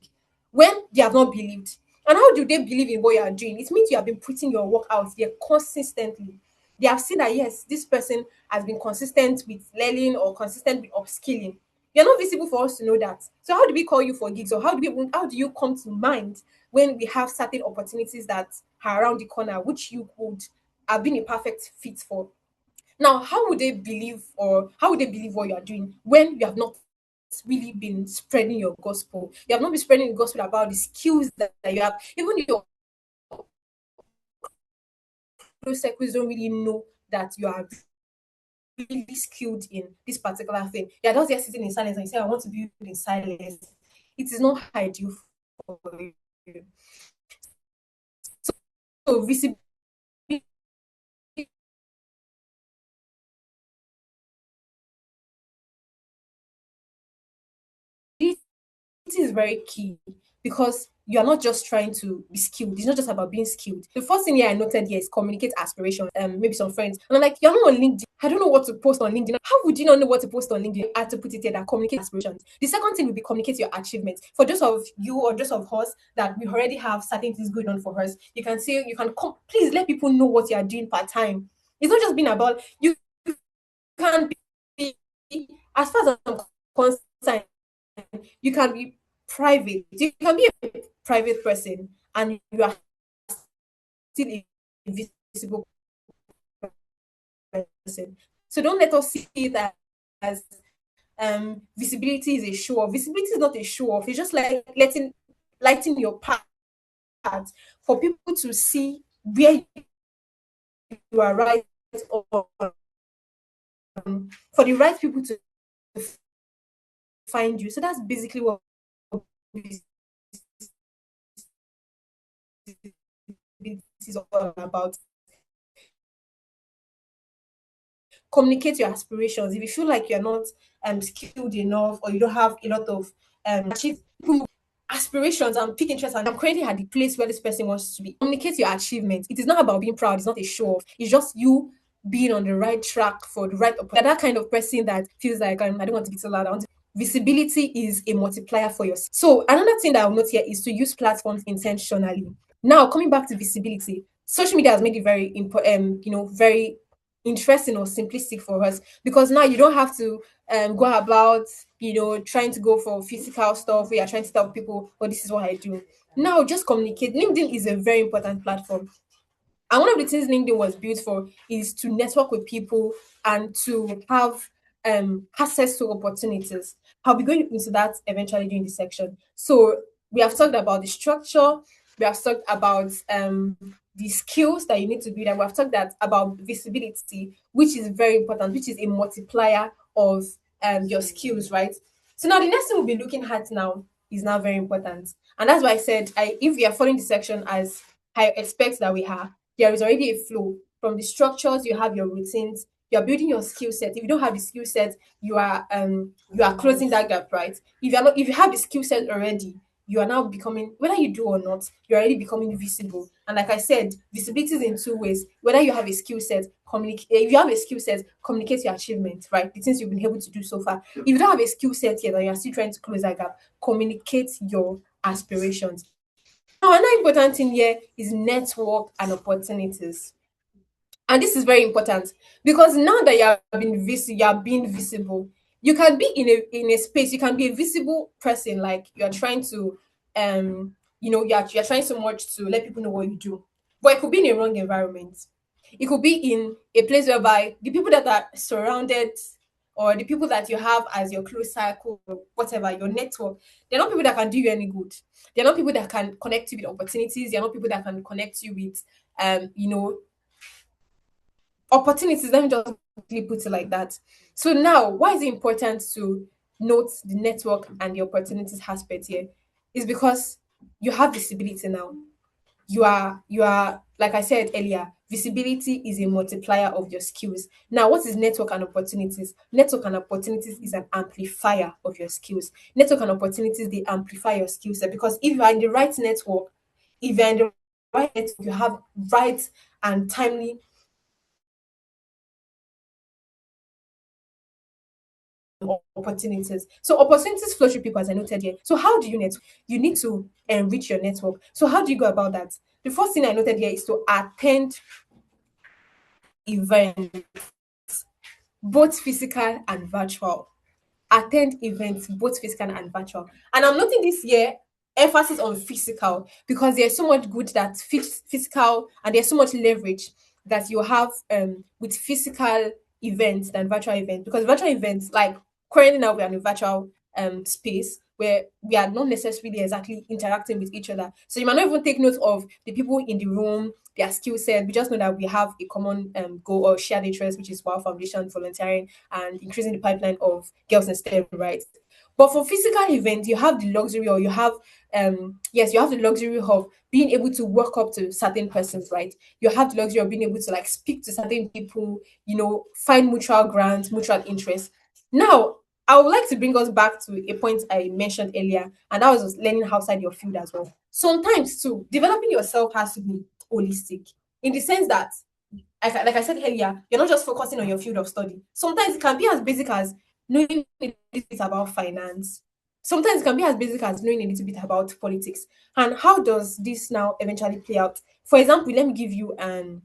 when they have not believed? And how do they believe in what you are doing? It means you have been putting your work out there consistently. They have seen that, yes, this person has been consistent with learning or consistent with upskilling. You're not visible for us to know that. So how do we call you for gigs, or how do you come to mind when we have certain opportunities that are around the corner, which you would have been a perfect fit for? Now, how would they believe what you are doing when you have not really been spreading your gospel? You have not been spreading the gospel about the skills that you have. Even your close circles don't really know that you are really skilled in this particular thing. You're just there sitting in silence and you say, I want to be in silence. It is not ideal for you. So visibility is very key, because you're not just trying to be skilled. It's not just about being skilled. The first thing here I noted here is communicate aspirations. Maybe some friends. And I'm like, you're not on LinkedIn. I don't know what to post on LinkedIn. How would you not know what to post on LinkedIn? I had to put it here that communicate aspirations. The second thing would be communicate your achievements. For those of you or those of us that we already have certain things going on for us, you can say, please let people know what you are doing part time. It's not just being about you can be, as far as I'm concerned, you can be private. You can be a private person and you are still a visible person. So don't let us see that as visibility is a show off. Visibility is not a show off. It's just like lighting your path for people to see where you are right, or for the right people to find you. So that's basically what this is all about. Communicate your aspirations. If you feel like you're not skilled enough, or you don't have a lot of achieve aspirations and pick interest, and I'm currently at the place where this person wants to be, communicate your achievements. It is not about being proud. It's not a show off. It's just you being on the right track for the right opportunity. That kind of person that feels like I don't want to be so loud. Visibility is a multiplier for yourself. So another thing that I'll note here is to use platforms intentionally. Now, coming back to visibility, social media has made it very important, very interesting or simplistic for us, because now you don't have to go about trying to go for physical stuff where you're trying to tell people, oh, this is what I do. Now just communicate. LinkedIn is a very important platform, and one of the things LinkedIn was built for is to network with people and to have access to opportunities. I'll be going into that eventually during this section. So we have talked about the structure, we have talked about the skills that you need to build, and we have talked about visibility, which is very important, which is a multiplier of your skills, right? So now the next thing we'll be looking at now is now very important. And that's why I said, if we are following the section as I expect that we are, there is already a flow. From the structures, you have your routines, you're building your skill set. If you don't have the skill set, you are closing that gap, right? If you have the skill set already, you are now becoming, whether you do or not, you're already becoming visible. And like I said, visibility is in two ways. Whether you have a skill set, communicate. If you have a skill set, communicate your achievement, right? The things you've been able to do so far. If you don't have a skill set yet and you're still trying to close that gap, communicate your aspirations. Now, another important thing here is network and opportunities. And this is very important, because now that you are being visible, you can be in a space, you can be a visible person, like you're trying to you're trying so much to let people know what you do. But it could be in a wrong environment. It could be in a place whereby the people that are surrounded, or the people that you have as your close circle, or whatever, your network, they're not people that can do you any good. They're not people that can connect you with opportunities. They're not people that can connect you with opportunities. Let me just quickly put it like that. So now, why is it important to note the network and the opportunities aspect here? Is because you have visibility now. You are like I said earlier, visibility is a multiplier of your skills. Now, what is network and opportunities? Network and opportunities is an amplifier of your skills. Network and opportunities, they amplify your skill set, because if you are in the right network, if you're in the right network, you have right and timely opportunities. So opportunities flow through people, as I noted here. So how do you network? You need to enrich your network. So how do you go about that? The first thing I noted here is to attend events, both physical and virtual. Attend events, both physical and virtual. And I'm noting this year emphasis on physical, because there's so much good that fits physical, and there's so much leverage that you have with physical events than virtual events. Because virtual events, like currently now we're in a virtual space where we are not necessarily exactly interacting with each other. So you might not even take note of the people in the room, their skill set. We just know that we have a common goal or shared interest, which is WAAW Foundation volunteering and increasing the pipeline of girls in STEM, right? But for physical events, you have the luxury, or you have you have the luxury of being able to work up to certain persons, right? You have the luxury of being able to like speak to certain people, find mutual grounds, mutual interests. Now, I would like to bring us back to a point I mentioned earlier, and that was learning outside your field as well. Sometimes, too, developing yourself has to be holistic, in the sense that, like I said earlier, you're not just focusing on your field of study. Sometimes it can be as basic as knowing a little bit about finance. Sometimes it can be as basic as knowing a little bit about politics. And how does this now eventually play out? For example, let me give you an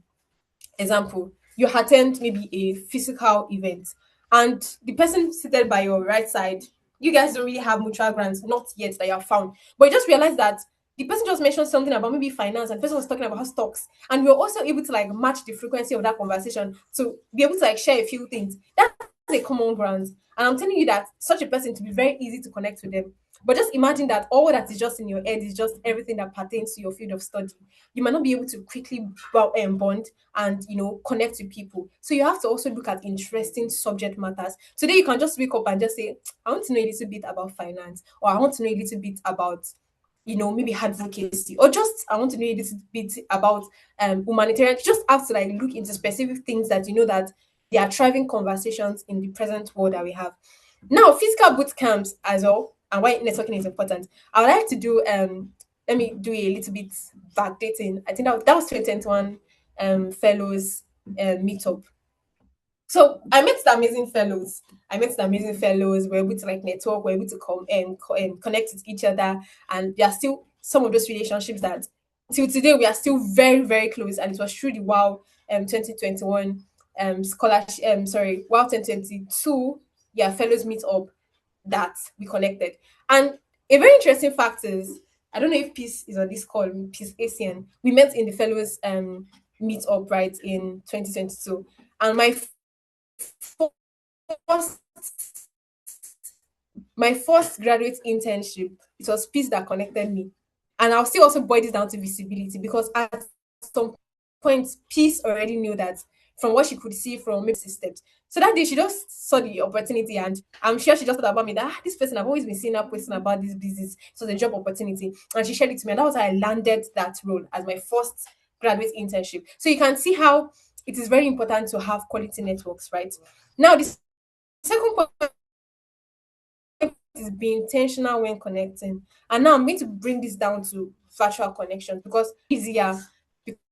example. You attend maybe a physical event, and the person seated by your right side, you guys don't really have mutual grants, not yet that you have found. But you just realize that the person just mentioned something about maybe finance, and the person was talking about stocks. And we are also able to like match the frequency of that conversation to be able to like share a few things. That's a common ground. And I'm telling you that such a person to be very easy to connect with them. But just imagine that all that is just in your head is just everything that pertains to your field of study. You might not be able to quickly bond and connect with people. So you have to also look at interesting subject matters. So then you can just wake up and just say, I want to know a little bit about finance, or I want to know a little bit about maybe advocacy, or just I want to know a little bit about humanitarian. You just have to like look into specific things that that they are thriving conversations in the present world that we have. Now, physical boot camps as well, and why networking is important. I would like to do let me do a little bit backdating. I think that was 2021 fellows meetup. So I met the amazing fellows. We're able to like network. We're able to come and connect with each other, and there are still some of those relationships that till today we are still very very close. And it was through the WAAW 2021 scholarship. WAAW 2022 fellows meet up that we connected. And a very interesting fact is, I don't know if Peace is on this call. Peace ACN. We met in the fellows meet up right in 2022, and first my first graduate internship, it was Peace that connected me. And I'll still also boil this down to visibility, because at some point, Peace already knew that from what she could see from maybe systems. So that day, she just saw the opportunity, and I'm sure she just thought about me that this person, I've always been seeing her posting about this business. So the job opportunity. And she shared it to me. And that was how I landed that role as my first graduate internship. So you can see how it is very important to have quality networks, right? Now, the second point is be intentional when connecting. And now I'm going to bring this down to virtual connections, because easier,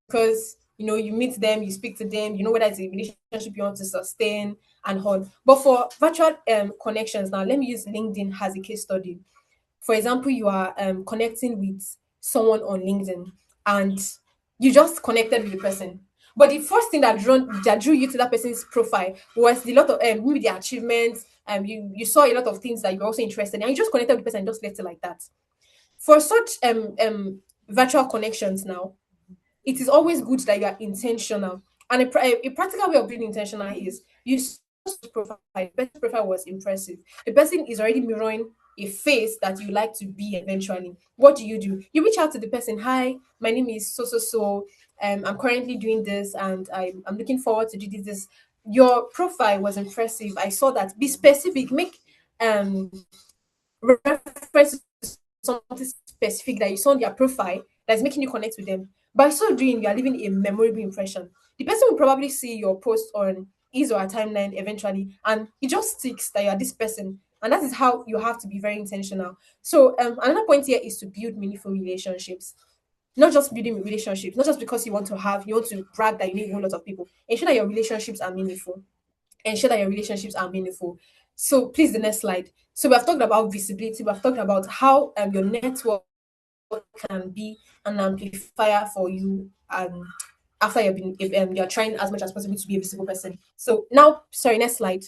because you meet them, you speak to them, you know whether it's a relationship you want to sustain and hold. But for virtual connections, now let me use LinkedIn as a case study. For example, you are connecting with someone on LinkedIn, and you just connected with the person. But the first thing that drew you to that person's profile was the lot of maybe the achievements. You saw a lot of things that you're also interested in, and you just connected with the person and just left it like that. For such virtual connections now, it is always good that you are intentional. And a practical way of being intentional is you saw the profile. The person's profile was impressive. The person is already mirroring a face that you like to be eventually. What do? You reach out to the person. Hi, my name is so so so. I'm currently doing this, and I'm looking forward to do this. Your profile was impressive. I saw that. Be specific. Make reference to something specific that you saw on their profile that's making you connect with them. By so doing, you are leaving a memorable impression. The person will probably see your post on his or her timeline eventually, and it just sticks that you are this person. And that is how you have to be very intentional. So another point here is to build meaningful relationships. Not just building relationships, not just because you want to brag that you need a whole lot of people. Ensure that your relationships are meaningful. So please, the next slide. So we have talked about visibility. We have talked about how your network can be an amplifier for you after you're trying as much as possible to be a visible person. So now, sorry, next slide.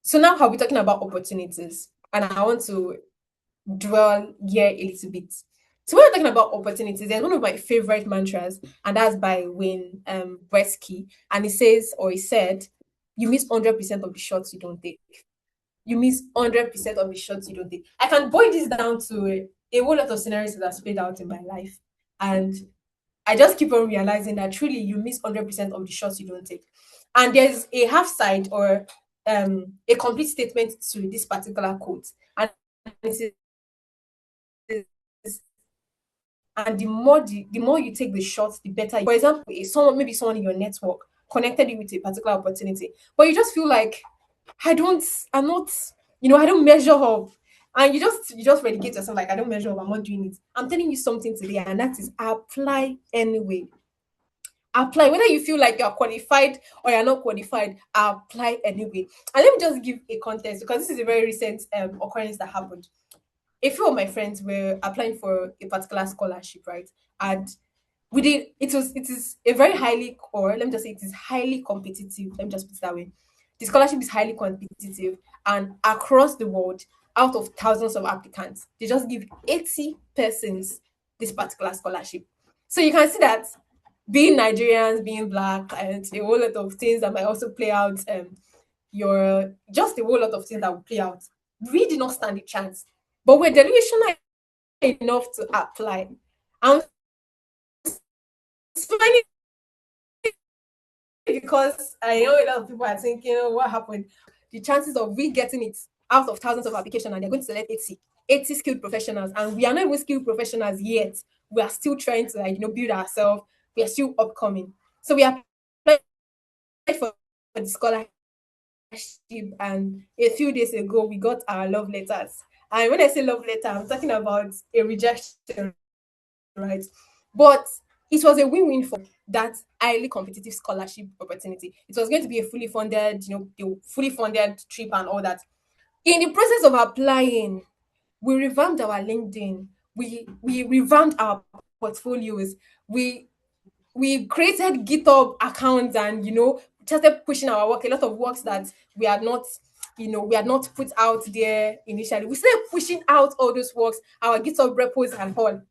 So now I'll be talking about opportunities, and I want to dwell here a little bit. So when we're talking about opportunities, there's one of my favorite mantras, and that's by Wayne Gretzky, and he said, "You miss 100% of the shots you don't take. You miss 100% of the shots you don't take." I can boil this down to a whole lot of scenarios that have played out in my life, and I just keep on realizing that truly you miss 100% of the shots you don't take. And there's a half side, or a complete statement to this particular quote, and it is, and the more you take the shots, the better. For example, if someone in your network connected you with a particular opportunity, but you just feel like I'm not, I don't measure up. And you just relegate yourself like, I don't measure up, I'm not doing it. I'm telling you something today, and that is apply anyway. Apply whether you feel like you're qualified or you're not qualified. Apply anyway. And let me just give a context, because this is a very recent occurrence that happened. A few of my friends were applying for a particular scholarship, right? And it is a very highly, or let me just say, it is highly competitive. Let me just put it that way. The scholarship is highly competitive, and across the world, out of thousands of applicants, they just give 80 persons this particular scholarship. So you can see that being Nigerians, being black, and a whole lot of things that might also play out. Your just a whole lot of things that will play out. We did not stand a chance, but we're delusional enough to apply. And it's funny because I know a lot of people are thinking, oh, what happened? The chances of we getting it out of thousands of applications and they're going to select 80 skilled professionals, and we are not even skilled professionals yet. We are still trying to build ourselves. We are still upcoming. So we applied for the scholarship, and a few days ago we got our love letters. And when I say love letter, I'm talking about a rejection, right? But it was a win-win for that highly competitive scholarship opportunity. It was going to be a fully funded, the fully funded trip and all that. In the process of applying, we revamped our LinkedIn. We revamped our portfolios. We created GitHub accounts and started pushing our work. A lot of works that we had not put out there initially. We started pushing out all those works, our GitHub repos and all.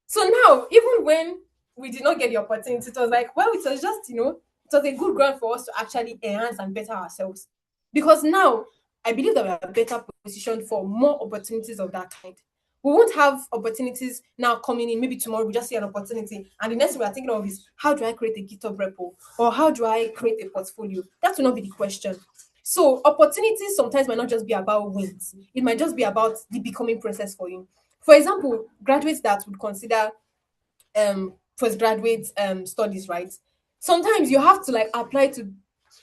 So now, even when we did not get the opportunity, it was like, well, it was just, it was a good ground for us to actually enhance and better ourselves. Because now, I believe that we are better positioned for more opportunities of that kind. We won't have opportunities now coming in. Maybe tomorrow we just see an opportunity, and the next thing we are thinking of is how do I create a GitHub repo or how do I create a portfolio? That will not be the question. So opportunities sometimes might not just be about wins. It might just be about the becoming process for you. For example, graduates that would consider postgraduate studies, right? Sometimes you have to like apply to,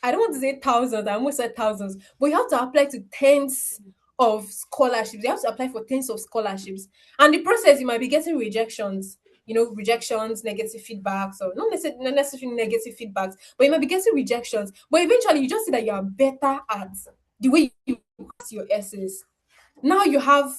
I don't want to say thousands, I almost said thousands, but you have to apply to tens of scholarships. You have to apply for tens of scholarships. And the process, you might be getting rejections, rejections, negative feedbacks, or not necessarily negative feedbacks, but you might be getting rejections. But eventually you just see that you are better at the way you pass your essays. Now you have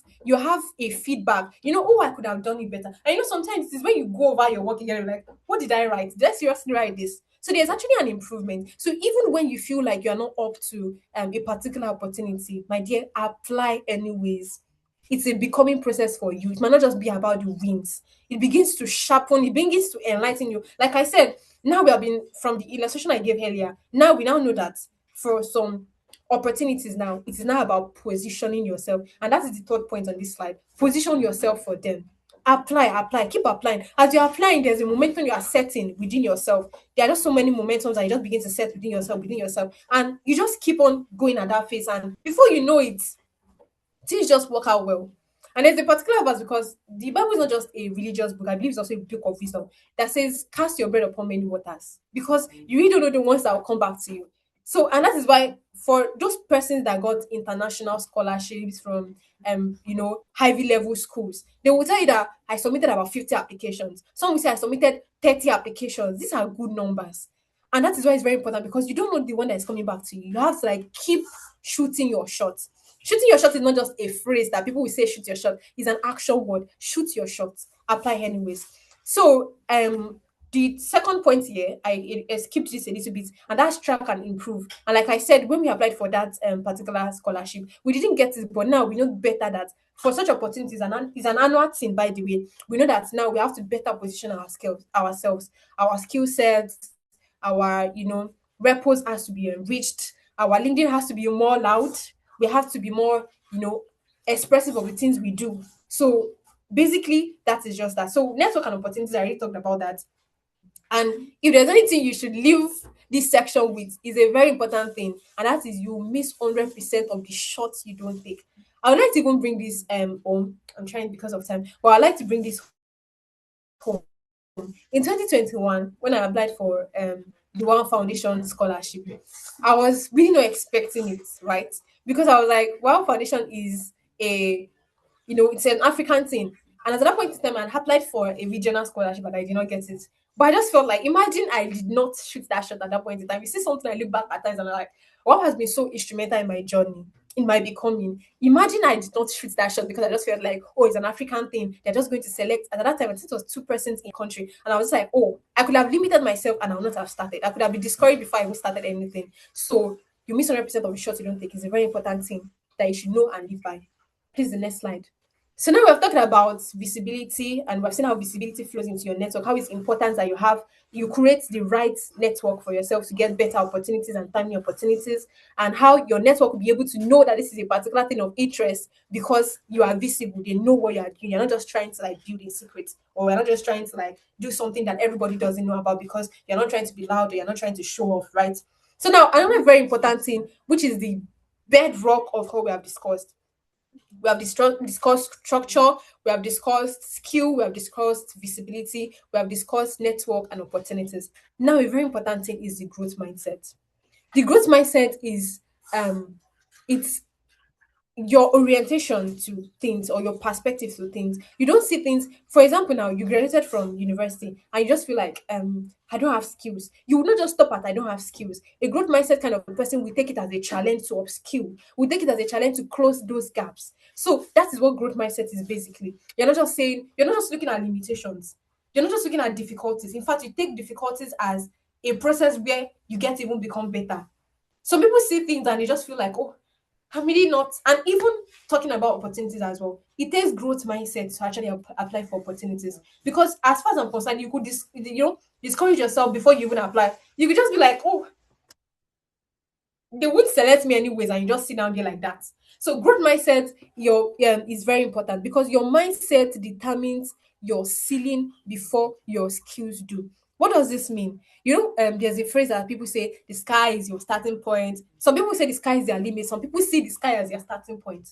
a feedback. Oh, I could have done it better. And sometimes it's when you go over your work again, you're like, what did I write? Did I seriously write this? So there's actually an improvement. So even when you feel like you're not up to a particular opportunity, my dear, apply anyways. It's a becoming process for you. It might not just be about the wins. It begins to sharpen, it begins to enlighten you. Like I said, now we have been from the illustration I gave earlier. Now we now know that for some opportunities now, it is now about positioning yourself. And that is the third point on this slide. Position yourself for them. Apply, keep applying. As you're applying, there's a momentum you are setting within yourself. There are just so many momentums that you just begin to set within yourself. And you just keep on going at that phase. And before you know it, things just work out well. And there's a particular verse because the Bible is not just a religious book. I believe it's also a book of wisdom that says, cast your bread upon many waters, because you really don't know the ones that will come back to you. So, and that is why for those persons that got international scholarships from Ivy level schools, they will tell you that I submitted about 50 applications. Some will say I submitted 30 applications. These are good numbers. And that is why it's very important, because you don't know the one that is coming back to you. You have to like keep shooting your shot. Shooting your shot is not just a phrase that people will say shoot your shot. It's an actual word. Shoot your shot. Apply anyways. So the second point here, I skipped this a little bit, and that's track and improve. And like I said, when we applied for that particular scholarship, we didn't get it, but now we know better that for such opportunities, and it's an annual thing, by the way. We know that now we have to better position ourselves, our skill sets, our repos has to be enriched, our LinkedIn has to be more loud, we have to be more expressive of the things we do. So basically that is just that. So network and opportunities, I already talked about that. And if there's anything you should leave this section with, is a very important thing, and that is you miss 100% of the shots you don't take. I would like to even bring this home. I'm trying because of time, but I'd like to bring this home. In 2021, when I applied for the One Foundation scholarship, I was really not expecting it, right? Because I was like, One Foundation is it's an African thing. And at that point in time, I had applied for a regional scholarship, but I did not get it. But I just felt like, imagine I did not shoot that shot at that point in time. You see something, I look back at times and I'm like, what has been so instrumental in my journey, in my becoming? Imagine I did not shoot that shot because I just felt like, oh, it's an African thing. They're just going to select. At that time, I think it was 2% in country. And I was like, oh, I could have limited myself and I would not have started. I could have been discouraged before I even started anything. So you miss 100% of the shots you don't take is a very important thing that you should know and live by. Please, the next slide. So now we've talked about visibility, and we've seen how visibility flows into your network, how it's important that you create the right network for yourself to get better opportunities and timely opportunities, and how your network will be able to know that this is a particular thing of interest because you are visible. They know what you are doing. You're not just trying to like build a secret, or you're not just trying to like do something that everybody doesn't know about because you're not trying to be loud or you're not trying to show off, right? So now another very important thing, which is the bedrock of how we have discussed. We have discussed structure, we have discussed skill, we have discussed visibility, we have discussed network and opportunities. Now, a very important thing is the growth mindset. The growth mindset is it's your orientation to things or your perspective to things. You don't see things, for example, now you graduated from university and you just feel like I don't have skills. You will not just stop at I don't have skills. A growth mindset kind of person will take it as a challenge to upskill, will take it as a challenge to close those gaps. So that is what growth mindset is basically. You're not just saying, you're not just looking at limitations, you're not just looking at difficulties. In fact, you take difficulties as a process where you get to even become better. Some people see things and they just feel like, oh, I'm really not. And even talking about opportunities as well, it takes growth mindset to actually apply for opportunities. Because as far as I'm concerned, you could discourage yourself before you even apply. You could just be like, oh, they would select me anyways, and you just sit down there like that. So growth mindset is very important because your mindset determines your ceiling before your skills do. What does this mean? There's a phrase that people say the sky is your starting point. Some people say the sky is their limit. Some people see the sky as their starting point.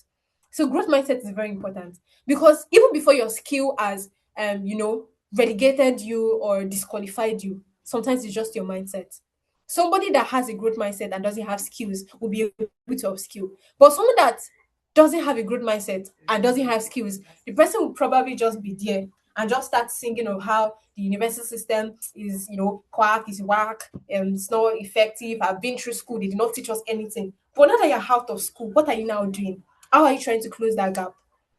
So growth mindset is very important because even before your skill has relegated you or disqualified you, sometimes it's just your mindset. Somebody that has a growth mindset and doesn't have skills will be able to upskill. But someone that doesn't have a growth mindset and doesn't have skills, the person will probably just be there and just start singing of how the university system is, quack, is whack, it's not effective. I've been through school, they did not teach us anything. But now that you're out of school, what are you now doing? How are you trying to close that gap?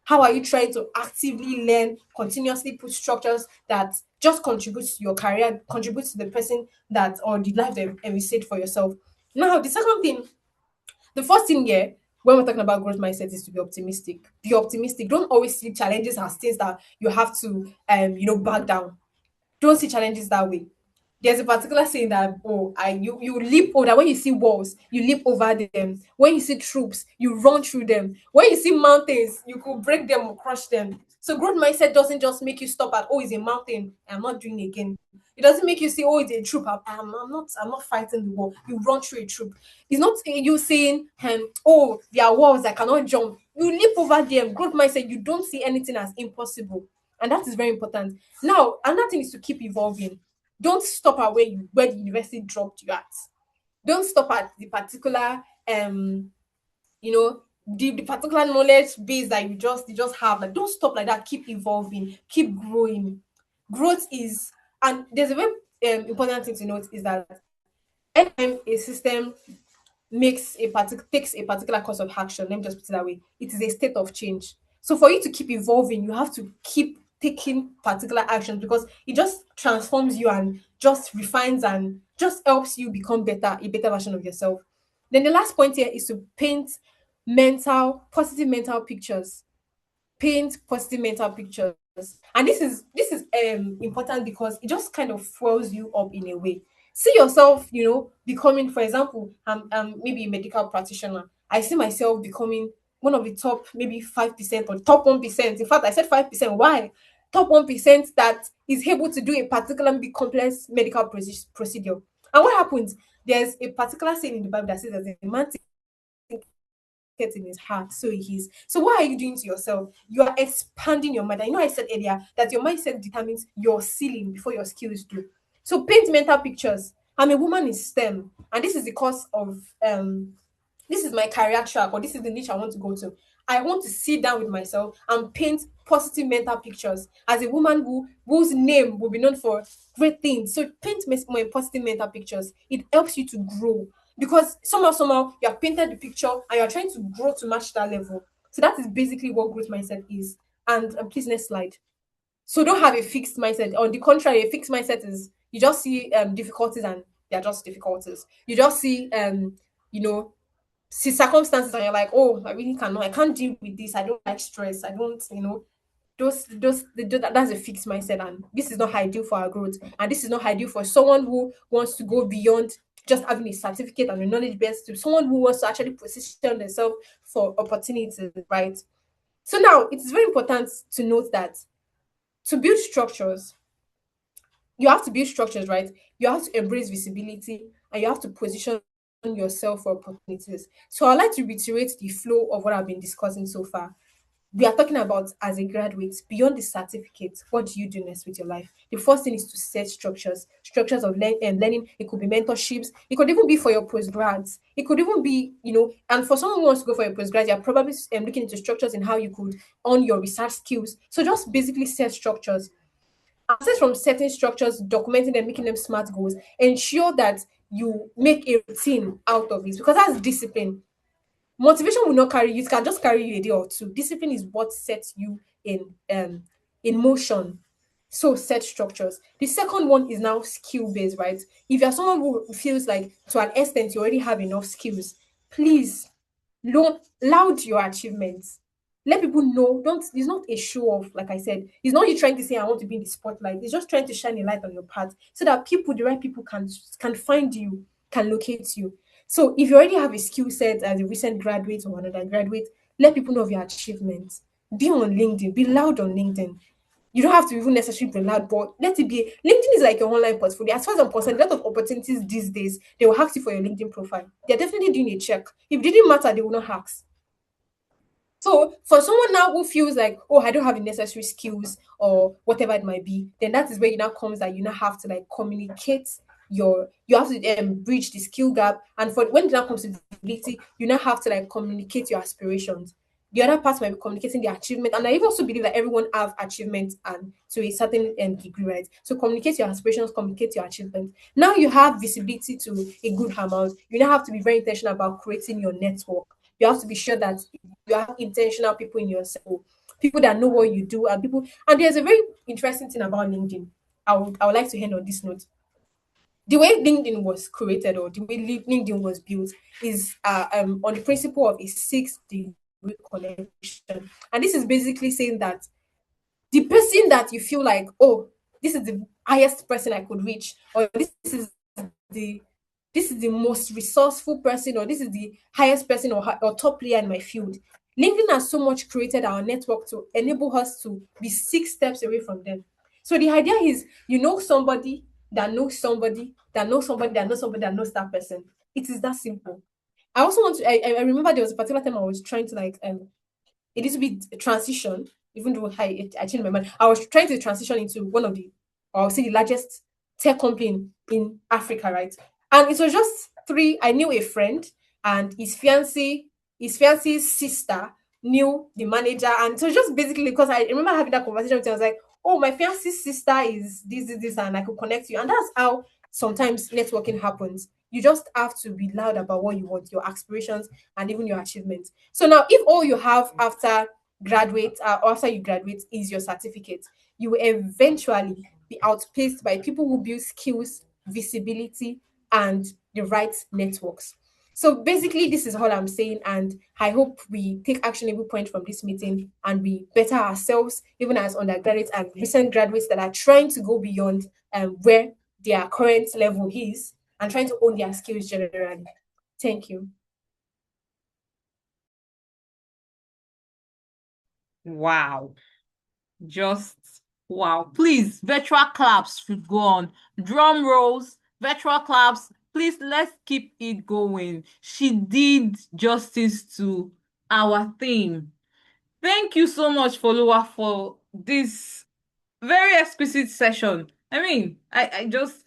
How are you trying to actively learn, continuously put structures that just contributes to your career, contributes to the person that or the life that you set for yourself? Now, the second thing, the first thing here, when we're talking about growth mindset, is to be optimistic. Be optimistic. Don't always see challenges as things that you have to back down. Don't see challenges that way. There's a particular saying that you leap over, that when you see walls, you leap over them. When you see troops, you run through them. When you see mountains, you could break them or crush them. So growth mindset doesn't just make you stop at, oh, it's a mountain, I'm not doing it again. It doesn't make you say, oh, it's a troop, I'm not fighting the war. You run through a troop. It's not you saying, oh, there are walls I cannot jump. You leap over them. Growth mindset, you don't see anything as impossible. And that is very important. Now, another thing is to keep evolving. Don't stop at where the university dropped you at. Don't stop at the particular the particular knowledge base that you just have. Like, don't stop like that. Keep evolving, keep growing. Growth is, and there's a very important thing to note is that anytime a system takes a particular course of action, let me just put it that way, it is a state of change. So for you to keep evolving, you have to keep taking particular actions because it just transforms you and just refines and just helps you become a better version of yourself. Then the last point here is to paint positive mental pictures. Paint positive mental pictures. And this is important because it just kind of fuels you up in a way. See yourself, becoming, for example, I'm maybe a medical practitioner. I see myself becoming one of the top maybe 5% or top 1%. In fact, I said 5%. Why? Top 1% that is able to do a particular maybe complex medical procedure. And what happens? There's a particular saying in the Bible that says that a man in his heart, so he is. So what are you doing to yourself? You are expanding your mind. I know I said earlier that your mindset determines your ceiling before your skills do. So paint mental pictures. I'm a woman in STEM, and this is the course of this is my career track, or this is the niche I want to go to. I want to sit down with myself and paint positive mental pictures as a woman whose name will be known for great things. So paint more positive mental pictures. It helps you to grow because somehow you have painted the picture and you are trying to grow to match that level. So that is basically what growth mindset is. And please, next slide. So don't have a fixed mindset. On the contrary, a fixed mindset is you just see difficulties and they're just difficulties. You just see you know see circumstances and you're like, oh, I can't deal with this. I don't like stress. I don't, that's a fixed mindset, and this is not ideal for our growth, and this is not ideal for someone who wants to go beyond just having a certificate and a knowledge base, to someone who wants to actually position themselves for opportunities, right? So now it's very important to note that to build structures, you have to build structures, right? You have to embrace visibility, and you have to position yourself for opportunities. So I'd like to reiterate the flow of what I've been discussing so far. We are talking about, as a graduate, beyond the certificate, what do you do next with your life? The first thing is to set structures of learning. It could be mentorships, it could even be for your postgrads, it could even be, and for someone who wants to go for your postgrad, you're probably looking into structures in how you could on your research skills. So just basically set structures. Aside from setting structures, documenting them, making them smart goals, ensure that you make a routine out of it, because that's discipline. Motivation will not carry you, it can just carry you a day or two. Discipline is what sets you in motion. So set structures. The second one is now skill based, right? If you're someone who feels like to an extent you already have enough skills, please don't loud your achievements. Let people know. Don't It's not a show off, like I said. It's not you trying to say I want to be in the spotlight. It's just trying to shine a light on your path so that people, the right people, can find you, can locate you. So if you already have a skill set as a recent graduate or another graduate, let people know of your achievements. Be on LinkedIn, be loud on LinkedIn. You don't have to even necessarily be loud, but let it be. LinkedIn is like your online portfolio. As far as I'm concerned, a lot of opportunities these days, they will ask you for your LinkedIn profile. They're definitely doing a check. If it didn't matter, they will not ask. So for someone now who feels like, oh, I don't have the necessary skills or whatever it might be, then that is where you now comes that you now have to like communicate you have to bridge the skill gap. And for when it now comes to visibility, you now have to like communicate your aspirations. The other part might be communicating the achievement. And I also believe that everyone have achievements and to a certain degree, right? So communicate your aspirations, communicate your achievements. Now you have visibility to a good amount. You now have to be very intentional about creating your network. You have to be sure that you have intentional people in your circle, people that know what you do, and people. And there's a very interesting thing about LinkedIn. I would like to end on this note. The way LinkedIn was created, or the way LinkedIn was built, is on the principle of a 6 degree connection. And this is basically saying that the person that you feel like, oh, this is the highest person I could reach, or the this is the most resourceful person, or this is the highest person, or top player in my field. LinkedIn has so much created our network to enable us to be 6 steps away from them. So the idea is, somebody that knows somebody that knows somebody that knows somebody that knows that person. It is that simple. I also want to. I remember there was a particular time I was trying to like a little bit transition, even though I changed my mind. I was trying to transition into one of the, or I'll say the largest tech company in Africa, right? And it was just three. I knew a friend, and his fiance's sister knew the manager. And so just basically because I remember having that conversation with him, I was like, oh, my fiance's sister is this, and I could connect you. And that's how sometimes networking happens. You just have to be loud about what you want, your aspirations, and even your achievements. So now, if all you have or after you graduate is your certificate, you will eventually be outpaced by people who build skills, visibility, and the right networks. So basically, this is all I'm saying, and I hope we take actionable points from this meeting and we better ourselves, even as undergraduates and recent graduates that are trying to go beyond where their current level is and trying to own their skills generally. Thank you. Wow. Just wow. Please, virtual claps should go on. Drum rolls, virtual claps. Please, let's keep it going. She did justice to our theme. Thank you so much, Foluwa, for this very exquisite session. I mean, I just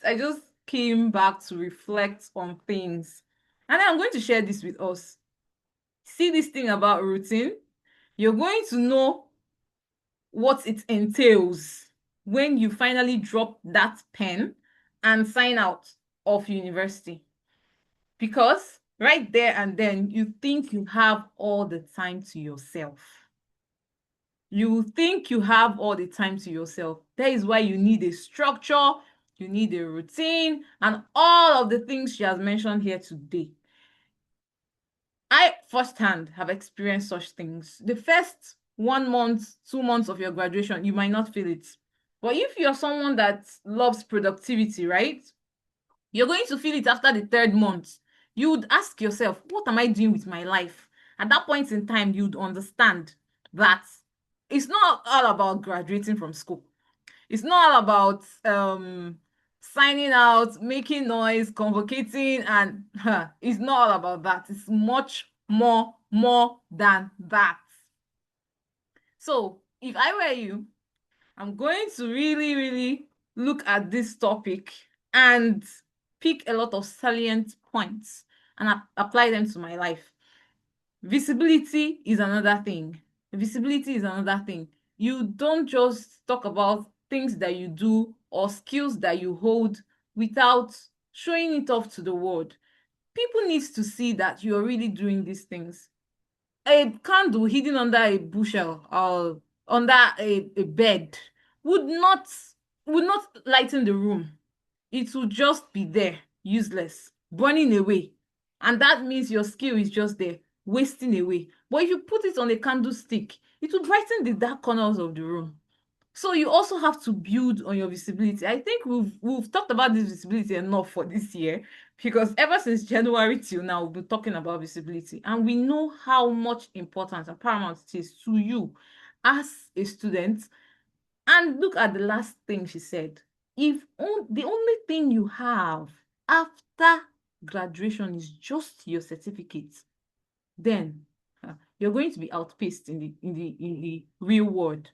came back to reflect on things. And I'm going to share this with us. See this thing about routine? You're going to know what it entails when you finally drop that pen and sign out of university. Because right there and then, you think you have all the time to yourself. You think you have all the time to yourself. That is why you need a structure, you need a routine, and all of the things she has mentioned here today. I firsthand have experienced such things. The first 1 month, 2 months of your graduation, you might not feel it. But if you're someone that loves productivity, right? You're going to feel it after the 3rd month. You would ask yourself, what am I doing with my life? At that point in time, you'd understand that it's not all about graduating from school. It's not all about signing out, making noise, convocating, and it's not all about that. It's much more than that. So if I were you, I'm going to really look at this topic and pick a lot of salient points and apply them to my life. Visibility is another thing. Visibility is another thing. You don't just talk about things that you do or skills that you hold without showing it off to the world. People need to see that you're really doing these things. A candle hidden under a bushel or under a bed would not lighten the room. It will just be there, useless, burning away. And that means your skill is just there, wasting away. But if you put it on a candlestick, it will brighten the dark corners of the room. So you also have to build on your visibility. I think we've talked about this visibility enough for this year, because ever since January till now, we've been talking about visibility, and we know how much importance and paramount it is to you as a student. And look at the last thing she said. If the only thing you have after graduation is just your certificate, then you're going to be outpaced in the real world.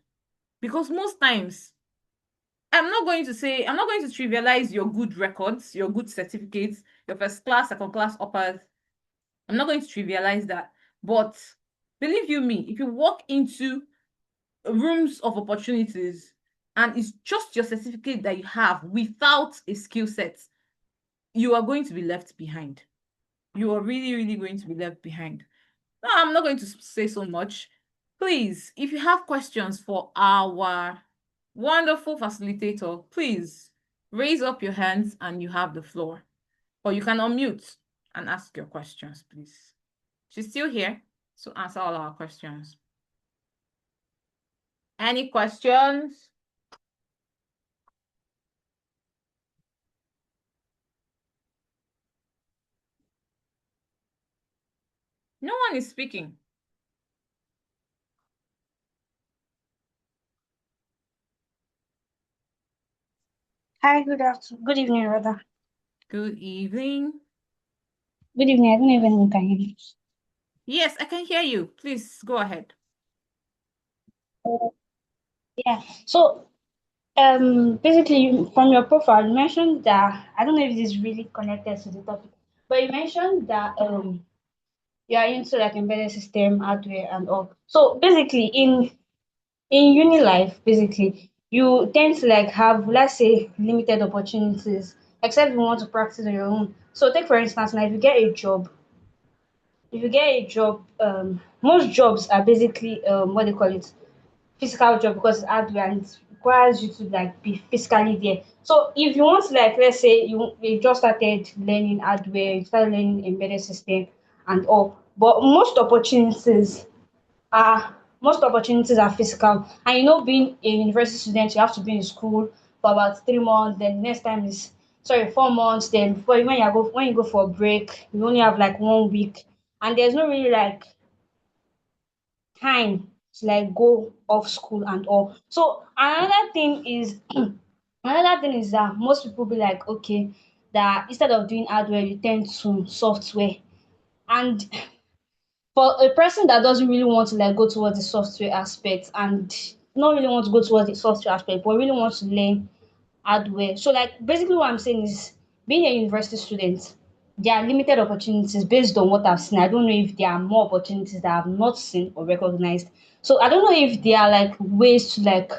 Because most times, I'm not going to trivialize your good records, your good certificates, your first class, second class, uppers. I'm not going to trivialize that. But believe you me, if you walk into rooms of opportunities and it's just your certificate that you have without a skill set, you are going to be left behind. You are really going to be left behind. No, I'm not going to say so much. Please, if you have questions for our wonderful facilitator, please raise up your hands and you have the floor. Or you can unmute and ask your questions, please. She's still here to answer all our questions. Any questions? No one is speaking. Hi, good evening, rather. Good evening. Good evening. I don't even know if you can hear me. Yes, I can hear you. Please go ahead. Yeah. So, basically, from your profile, you mentioned that I don't know if this is really connected to the topic, but you mentioned that you are into like embedded system hardware and all. So basically, in uni life, basically, you tend to like have, let's say, limited opportunities, except you want to practice on your own. So, take for instance, now if you get a job, most jobs are basically what they call it, physical job, because it's hardware and it requires you to like be physically there. So if you want to, like, let's say you just started learning hardware, you started learning embedded system and all, but most opportunities are physical. And being a university student, you have to be in school for about 3 months, then next time is, sorry, 4 months, then before when you go for a break, you only have like 1 week, and there's no really like time to like go off school and all. So another thing is that most people be like, okay, that instead of doing hardware, you tend to software. And for a person that doesn't really want to like go towards the software aspect and not really want to go towards the software aspect, but really wants to learn hardware. So like basically what I'm saying is, being a university student, there are limited opportunities based on what I've seen. I don't know if there are more opportunities that I've not seen or recognized. So I don't know if there are like ways to like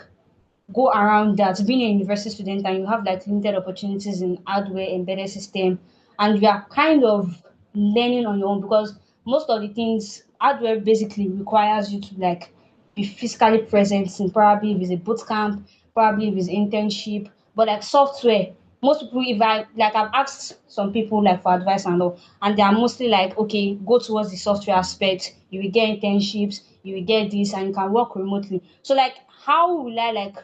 go around that, being a university student and you have like limited opportunities in hardware, embedded system, and you are kind of learning on your own, because most of the things hardware basically requires you to like be physically present in, probably if it's a boot camp, probably if it's internship. But like software, most people, if I like, I've asked some people like for advice and all, and they are mostly like, okay, go towards the software aspect, you will get internships, you will get this, and you can work remotely. So like, how will I like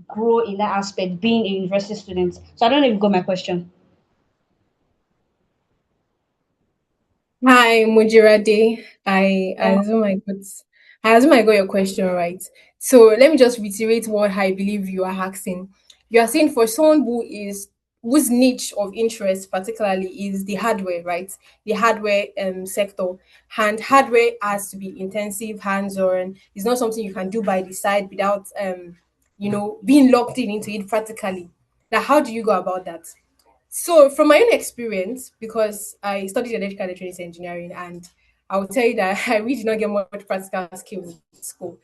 grow in that aspect being a university student? So I don't know if you got my question. Hi, Mujirade. I Yeah. assume I got your question right. So let me just reiterate what I believe you are asking. You are saying for someone whose niche of interest particularly is the hardware, right? The hardware sector. And hardware has to be intensive, hands-on. It's not something you can do by the side without being locked into it practically. Now, how do you go about that? So, from my own experience, because I studied electrical electronics engineering, and I will tell you that I really did not get much practical skills in school.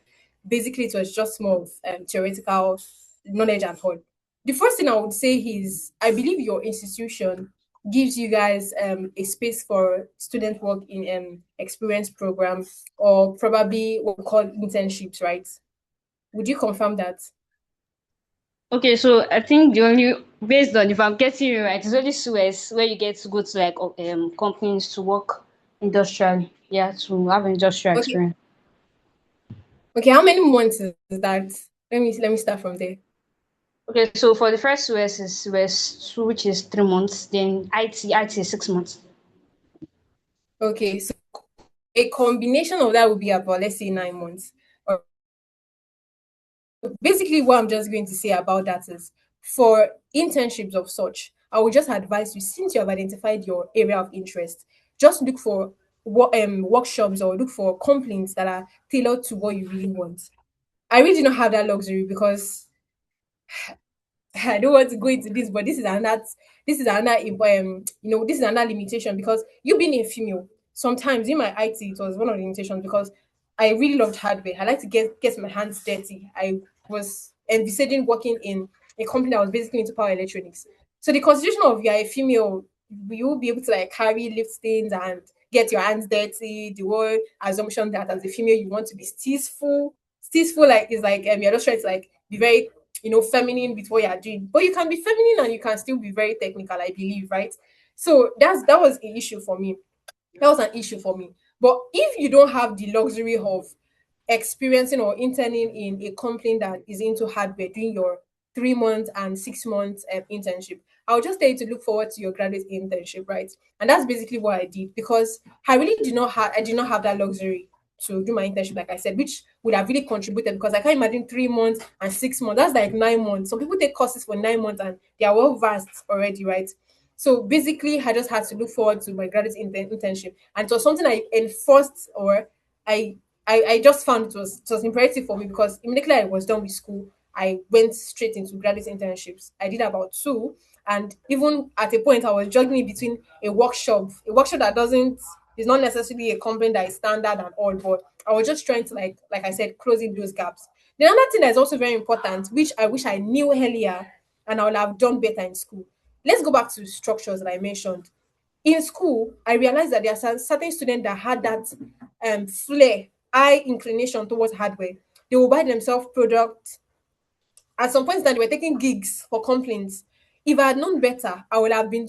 Basically, it was just more of theoretical knowledge and all. The first thing I would say is I believe your institution gives you guys a space for student work in experience program or probably what we call internships, right? Would you confirm that? Okay, so I think the only, based on if I'm getting you right, it's only Suez where you get to go to like companies to work industrially. Yeah, to have an industrial Okay. experience. Okay, how many months is that? Let me start from there. Okay, so for the first Suez is Suez two, which is 3 months. Then IT is 6 months. Okay, so a combination of that would be about, let's say, 9 months. Or basically, what I'm just going to say about that is for internships of such, I would just advise you, since you have identified your area of interest, just look for workshops or look for complaints that are tailored to what you really want. I really do not have that luxury because I don't want to go into this, but this is another limitation because you being a female, sometimes in my IT it was one of the limitations because I really loved hardware. I like to get my hands dirty. I was envisaging working in a company that was basically into power electronics. So the consideration of you are a female, you will be able to like carry lift things and get your hands dirty. The whole assumption that as a female you want to be stillful. Stillful like is like you're just trying to like be very feminine with what you're doing. But you can be feminine and you can still be very technical, I believe, right? So that was an issue for me. That was an issue for me. But if you don't have the luxury of experiencing or interning in a company that is into hardware, doing your 3 months and 6 months internship, I'll just tell you to look forward to your graduate internship, right? And that's basically what I did because I did not have that luxury to do my internship, like I said, which would have really contributed because I can't imagine 3 months and 6 months. That's like 9 months. Some people take courses for 9 months and they are well versed already, right? So basically, I just had to look forward to my graduate internship, and it was something I enforced or I I just found it was imperative for me because immediately I was done with school, I went straight into graduate internships. I did about two, and even at a point I was juggling between a workshop that doesn't is not necessarily a company that is standard and all, but I was just trying to like I said, closing those gaps. The other thing that is also very important, which I wish I knew earlier and I would have done better in school. Let's go back to structures that I mentioned in school. I realized that there are certain students that had that flair, high inclination towards hardware. They will buy themselves products. At some point in time, they were taking gigs for complaints. If I had known better, I would have been,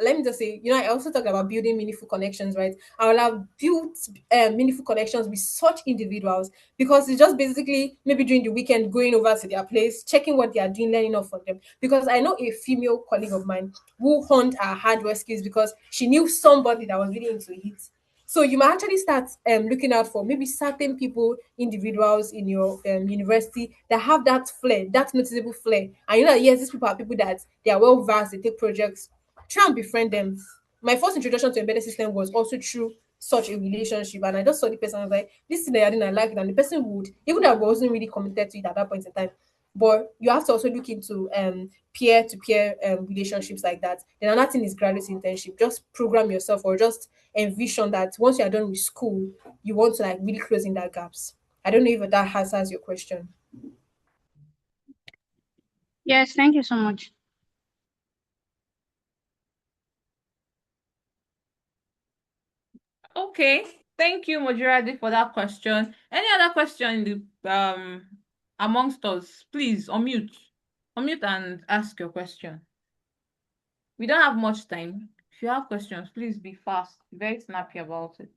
let me just say, I also talk about building meaningful connections, right? I would have built meaningful connections with such individuals because it's just basically maybe during the weekend going over to their place, checking what they are doing, learning off from them. Because I know a female colleague of mine who honed her hardware skills because she knew somebody that was really into it. So you might actually start looking out for maybe certain people, individuals in your university that have that flair, that noticeable flair. And you know that yes, these people are people that they are well versed, they take projects. Try and befriend them. My first introduction to embedded system was also through such a relationship, and I just saw the person. I was like, this thing that I didn't like it, and the person would, even though I wasn't really committed to it at that point in time. But you have to also look into peer to peer relationships like that. Then another thing is graduate internship. Just program yourself or just envision that once you're done with school, you want to like really close in that gaps. I don't know if that answers your question. Yes, thank you so much. Okay. Thank you, Mojirade, for that question. Any other question in the amongst us? Please unmute. Unmute and ask your question. We don't have much time. If you have questions, please be fast, very snappy about it.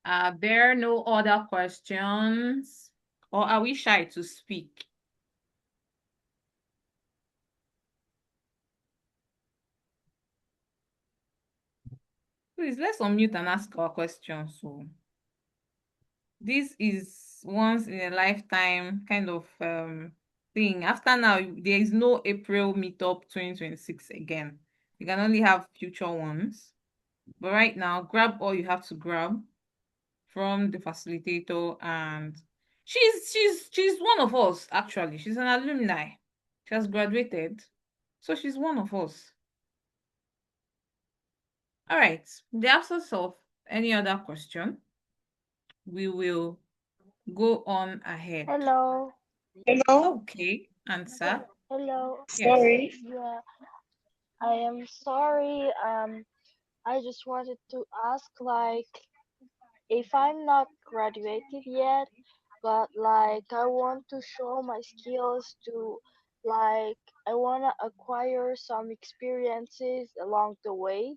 Are there no other questions? Or are we shy to speak? Please, let's unmute and ask our questions. So this is once in a lifetime kind of thing. After now, there is no April Meetup 2026 again. You can only have future ones. But right now, grab all you have to grab from the facilitator, and she's one of us, actually. She's an alumni. She has graduated. So she's one of us. All right. In the absence of any other question, we will go on ahead. Hello. Okay, answer. Hello. Yes. Sorry. Yeah, I am sorry. I just wanted to ask, like, if I'm not graduated yet, but like I want to show my skills to, like, I want to acquire some experiences along the way.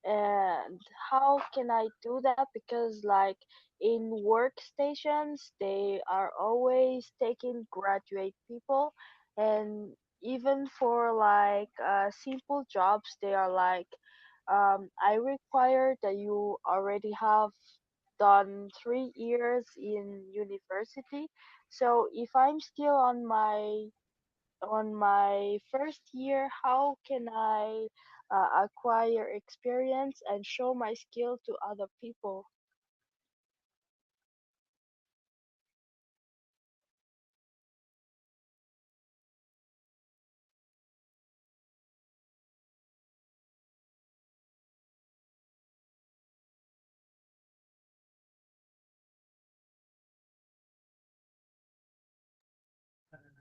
And how can I do that? Because like in workstations, they are always taking graduate people, and even for like simple jobs, they are like, I require that you already have done 3 years in university. So if I'm still on my first year, how can I acquire experience and show my skill to other people?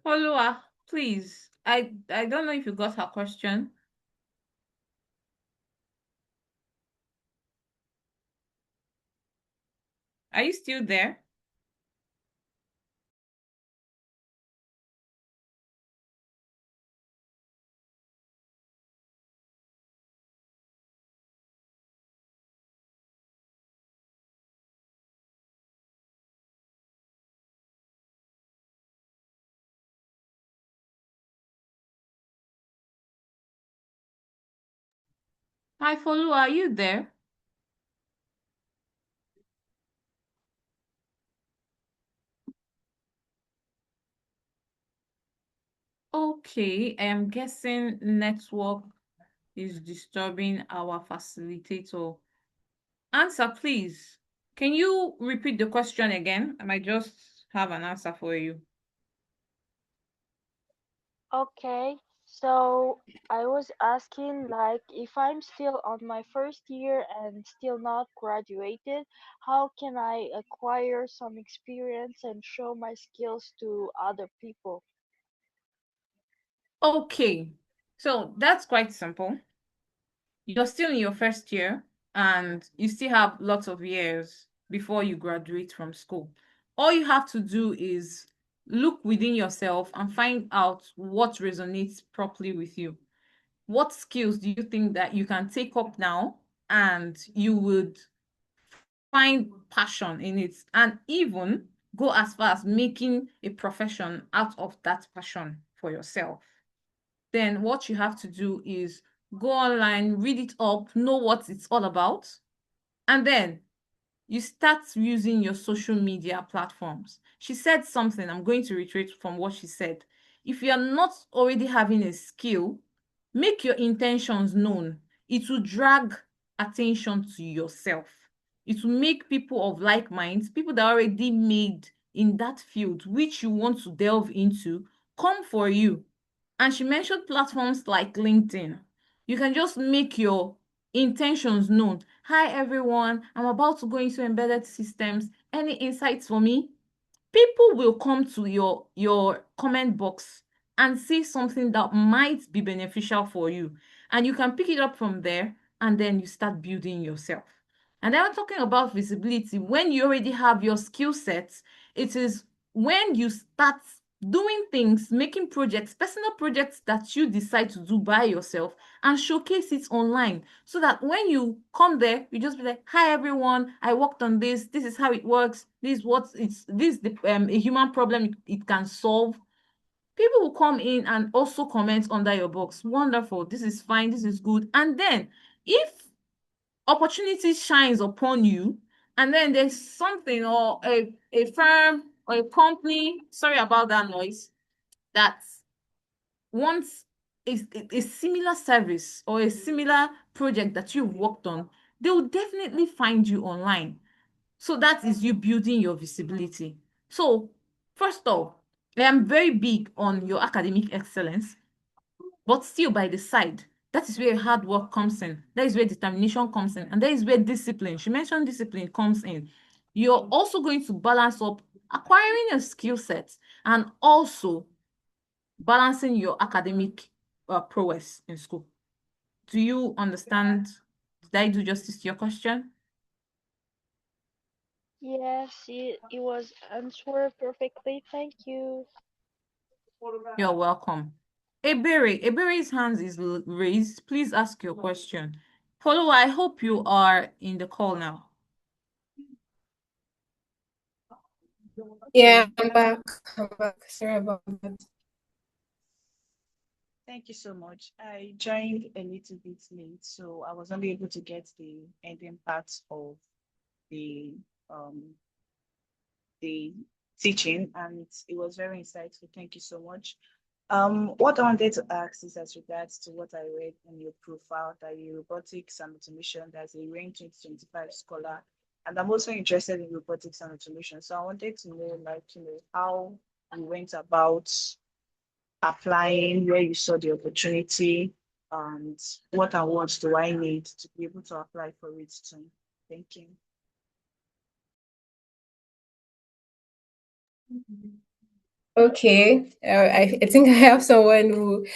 Follower, please. I don't know if you got her question. Are you still there? Hi, follower, are you there? Okay, I am guessing network is disturbing our facilitator. Answer, please. Can you repeat the question again? I might just have an answer for you. Okay, so I was asking, like, if I'm still on my first year and still not graduated, how can I acquire some experience and show my skills to other people? Okay, so that's quite simple. You're still in your first year and you still have lots of years before you graduate from school. All you have to do is look within yourself and find out what resonates properly with you. What skills do you think that you can take up now and you would find passion in it, and even go as far as making a profession out of that passion for yourself? Then what you have to do is go online, read it up, know what it's all about, and then you start using your social media platforms. She said something, I'm going to reiterate from what she said. If you are not already having a skill, make your intentions known. It will drag attention to yourself. It will make people of like minds, people that are already made in that field, which you want to delve into, come for you. And she mentioned platforms like LinkedIn. You can just make your intentions known. Hi everyone, I'm about to go into embedded systems. Any insights for me? People will come to your comment box and say something that might be beneficial for you, and you can pick it up from there, and then you start building yourself. And then we're talking about visibility. When you already have your skill sets, it is when you start doing things, making projects, personal projects that you decide to do by yourself, and showcase it online, so that when you come there, you just be like, hi everyone, I worked on this is how it works, this is what it's this is the a human problem it can solve. People will come in and also comment under your box, wonderful, this is fine, this is good. And then if opportunity shines upon you, and then there's something, or a firm or a company, sorry about that noise, that wants a similar service or a similar project that you've worked on, they will definitely find you online. So that is you building your visibility. So first off, I am very big on your academic excellence, but still by the side, that is where hard work comes in. That is where determination comes in. And that is where discipline, she mentioned discipline, comes in. You're also going to balance up acquiring your skill sets and also balancing your academic prowess in school. Do you understand? Did I do justice to your question? Yes, it was answered perfectly. Thank you. You're welcome. Ebere's hands is raised. Please ask your question. Follower, I hope you are in the call now. Yeah, I'm back. I'm back. Sorry about that. Thank you so much. I joined a little bit late, so I was only able to get the ending parts of the um the teaching, and it was very insightful. Thank you so much. What I wanted to ask is as regards to what I read in your profile, that you robotics and automation, that's a range 2025 scholar. And I'm also interested in robotics and automation. So I wanted to know, like, how you went about applying, where you saw the opportunity, and what awards do I need to be able to apply for it too. Thank you. Okay, I think I have someone who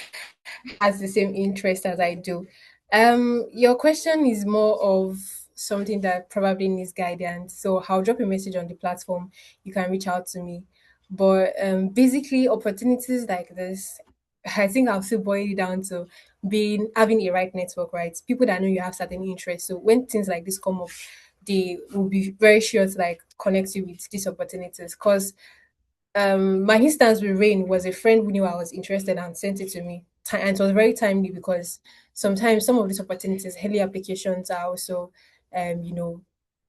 has the same interest as I do. Your question is more of something that probably needs guidance. So I'll drop a message on the platform. You can reach out to me. But basically, opportunities like this, I think I'll still boil it down to being having a right network, right? People that know you have certain interests. So when things like this come up, they will be very sure to like connect you with these opportunities. Because my instance with rain was a friend who knew I was interested and sent it to me. And it was very timely because sometimes some of these opportunities, early applications are also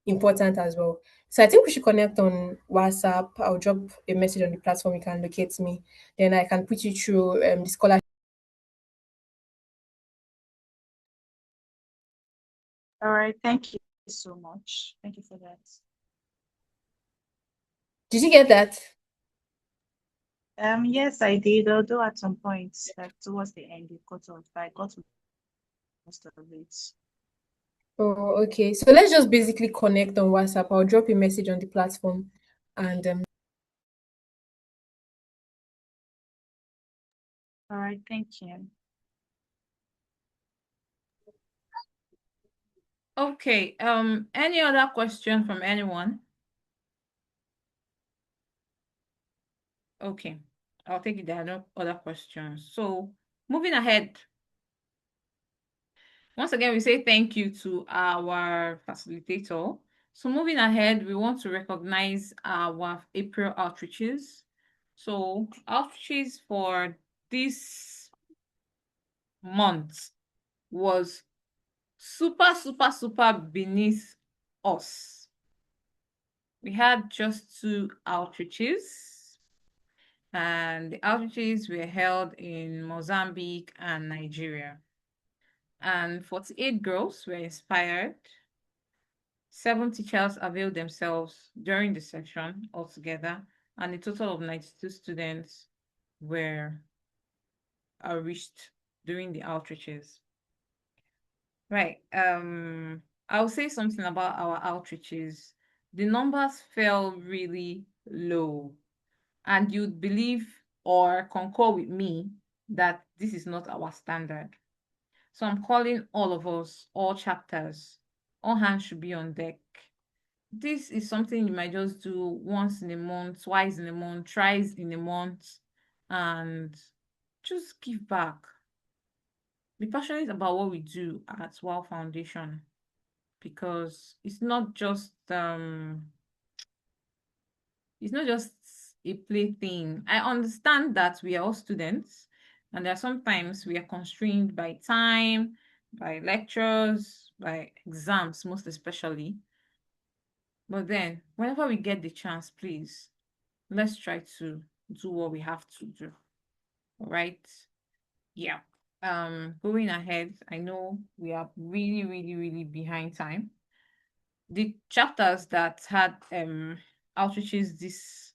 important as well. So I think we should connect on WhatsApp. I'll drop a message on the platform. You can locate me. Then I can put you through the scholarship. All right, thank you so much. Thank you for that. Did you get that? Yes, I did, although at some points, like towards the end, it cut off. I got most of it. Oh, okay. So let's just basically connect on WhatsApp. I'll drop a message on the platform and All right, thank you. Okay. Any other question from anyone? Okay. I'll take it. There are no other questions. So moving ahead. Once again, we say thank you to our facilitator. So moving ahead, we want to recognize our April outreaches. So outreaches for this month was super beneath us. We had just 2 outreaches, and the outreaches were held in Mozambique and Nigeria. And 48 girls were inspired. 7 teachers availed themselves during the session altogether, and a total of 92 students were reached during the outreaches. Right. I'll say something about our outreaches. The numbers fell really low, and you'd believe or concur with me that this is not our standard. So I'm calling all of us, all chapters, all hands should be on deck. this is something you might just do once in a month, twice in a month, thrice in a month, and just give back. Be passionate about what we do at WAAW Foundation, because it's not just a plaything. I understand that we are all students, and there are sometimes we are constrained by time, by lectures, by exams, most especially. But then, whenever we get the chance, please, let's try to do what we have to do. All right? Yeah. Going ahead, I know we are really, really, really behind time. The chapters that had outreaches this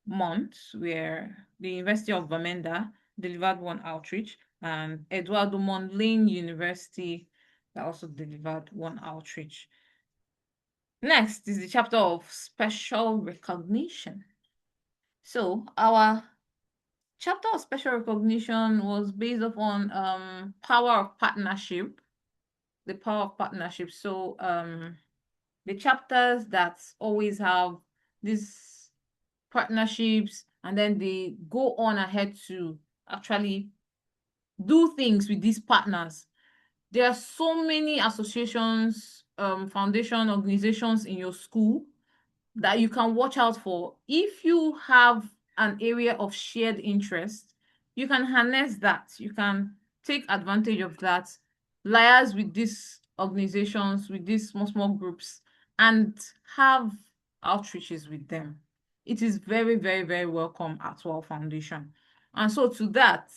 month were the University of Bamenda delivered one outreach, and Eduardo Mondlane University that also delivered one outreach. Next is the chapter of special recognition. So our chapter of special recognition was based upon power of partnership, the power of partnership. So the chapters that always have these partnerships, and then they go on ahead to actually do things with these partners. There are so many associations, foundation organizations in your school that you can watch out for. If you have an area of shared interest, you can harness that. You can take advantage of that, liaise with these organizations, with these small groups, and have outreaches with them. It is very, very, very welcome at WAAW Foundation. And so to that,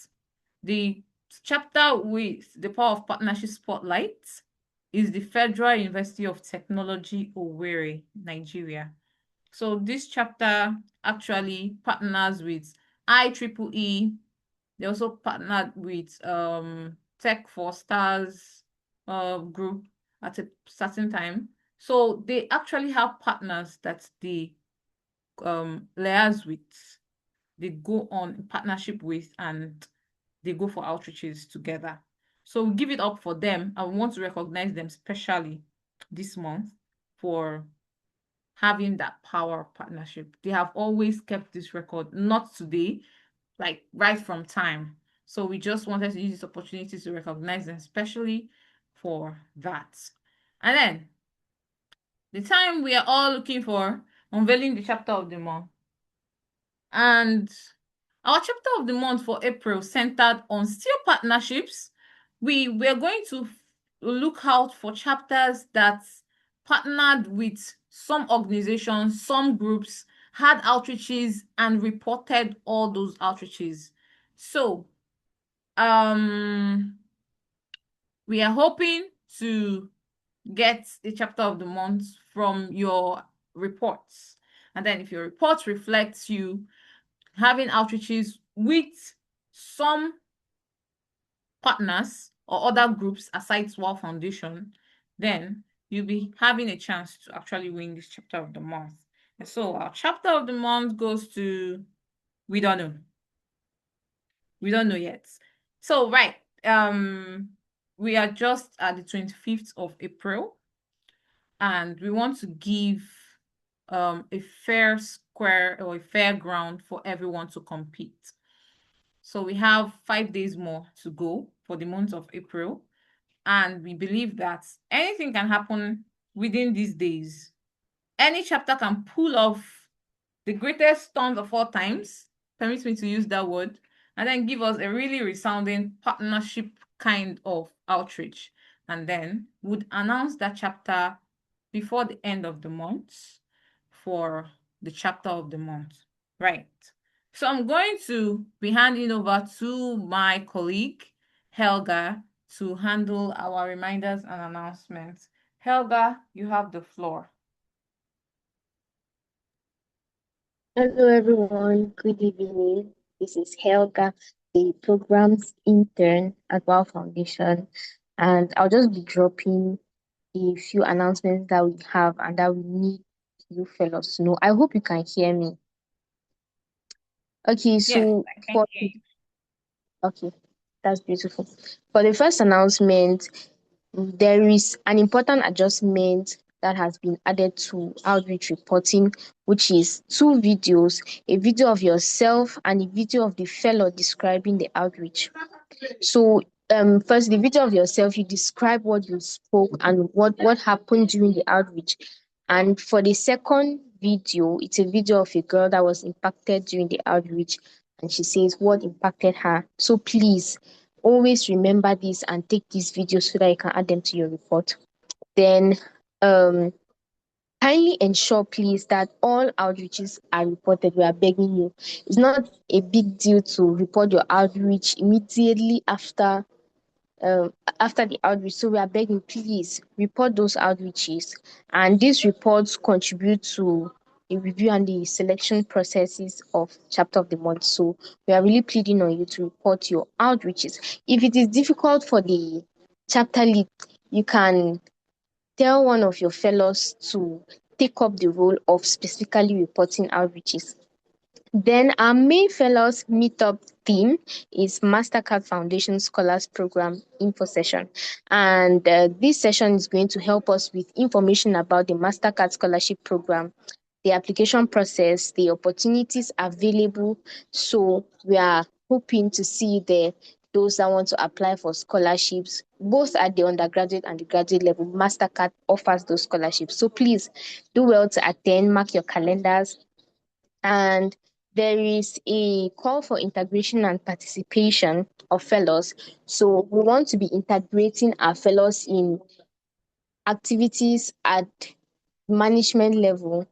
the chapter with the power of partnership spotlight is the Federal University of Technology, Owerri, Nigeria. So this chapter actually partners with IEEE. They also partnered with Tech for Stars group at a certain time. So they actually have partners that they liaise with, they go on partnership with, and they go for outreaches together. So we give it up for them, and we want to recognize them specially this month for having that power of partnership. They have always kept this record, not today, like right from time. So we just wanted to use this opportunity to recognize them, especially for that. And then the time we are all looking for, unveiling the chapter of the month. And our chapter of the month for April centered on still partnerships. We were going to look out for chapters that partnered with some organizations, some groups, had outreaches, and reported all those outreaches. So we are hoping to get the chapter of the month from your reports. And then if your report reflects you having outreaches with some partners or other groups aside WAAW Foundation, then you'll be having a chance to actually win this chapter of the month. And so our chapter of the month goes to, we don't know. We don't know yet. So right, we are just at the 25th of April, and we want to give a fair square or a fair ground for everyone to compete. So we have 5 days more to go for the month of April. And we believe that anything can happen within these days. Any chapter can pull off the greatest stunt of all times, permit me to use that word, and then give us a really resounding partnership kind of outreach. And then would announce that chapter before the end of the month for the chapter of the month. Right. So I'm going to be handing over to my colleague, Helga, to handle our reminders and announcements. Helga, you have the floor. Hello, everyone. Good evening. This is Helga, the programs intern at WAAW Foundation, and I'll just be dropping a few announcements that we have and that we need you fellows to know. I hope you can hear me. Okay, so okay, that's beautiful. For the first announcement, there is an important adjustment that has been added to outreach reporting, which is 2 videos, a video of yourself and a video of the fellow describing the outreach. So first, the video of yourself, you describe what you spoke and what happened during the outreach. And for the second video, it's a video of a girl that was impacted during the outreach, and she says what impacted her. So please always remember this and take these videos so that you can add them to your report. Then kindly ensure, please, that all outreaches are reported. We are begging you. It's not a big deal to report your outreach immediately after the outreach. So we are begging, please report those outreaches. And these reports contribute to the review and the selection processes of chapter of the month. So we are really pleading on you to report your outreaches. If it is difficult for the chapter lead, you can tell one of your fellows to take up the role of specifically reporting outreaches. Then our main fellows meetup theme is Mastercard Foundation Scholars Program Info Session. And this session is going to help us with information about the Mastercard Scholarship Program, the application process, the opportunities available. So we are hoping to see those that want to apply for scholarships, both at the undergraduate and the graduate level. Mastercard offers those scholarships. So please do well to attend, mark your calendars. And there is a call for integration and participation of fellows. So we want to be integrating our fellows in activities at management level,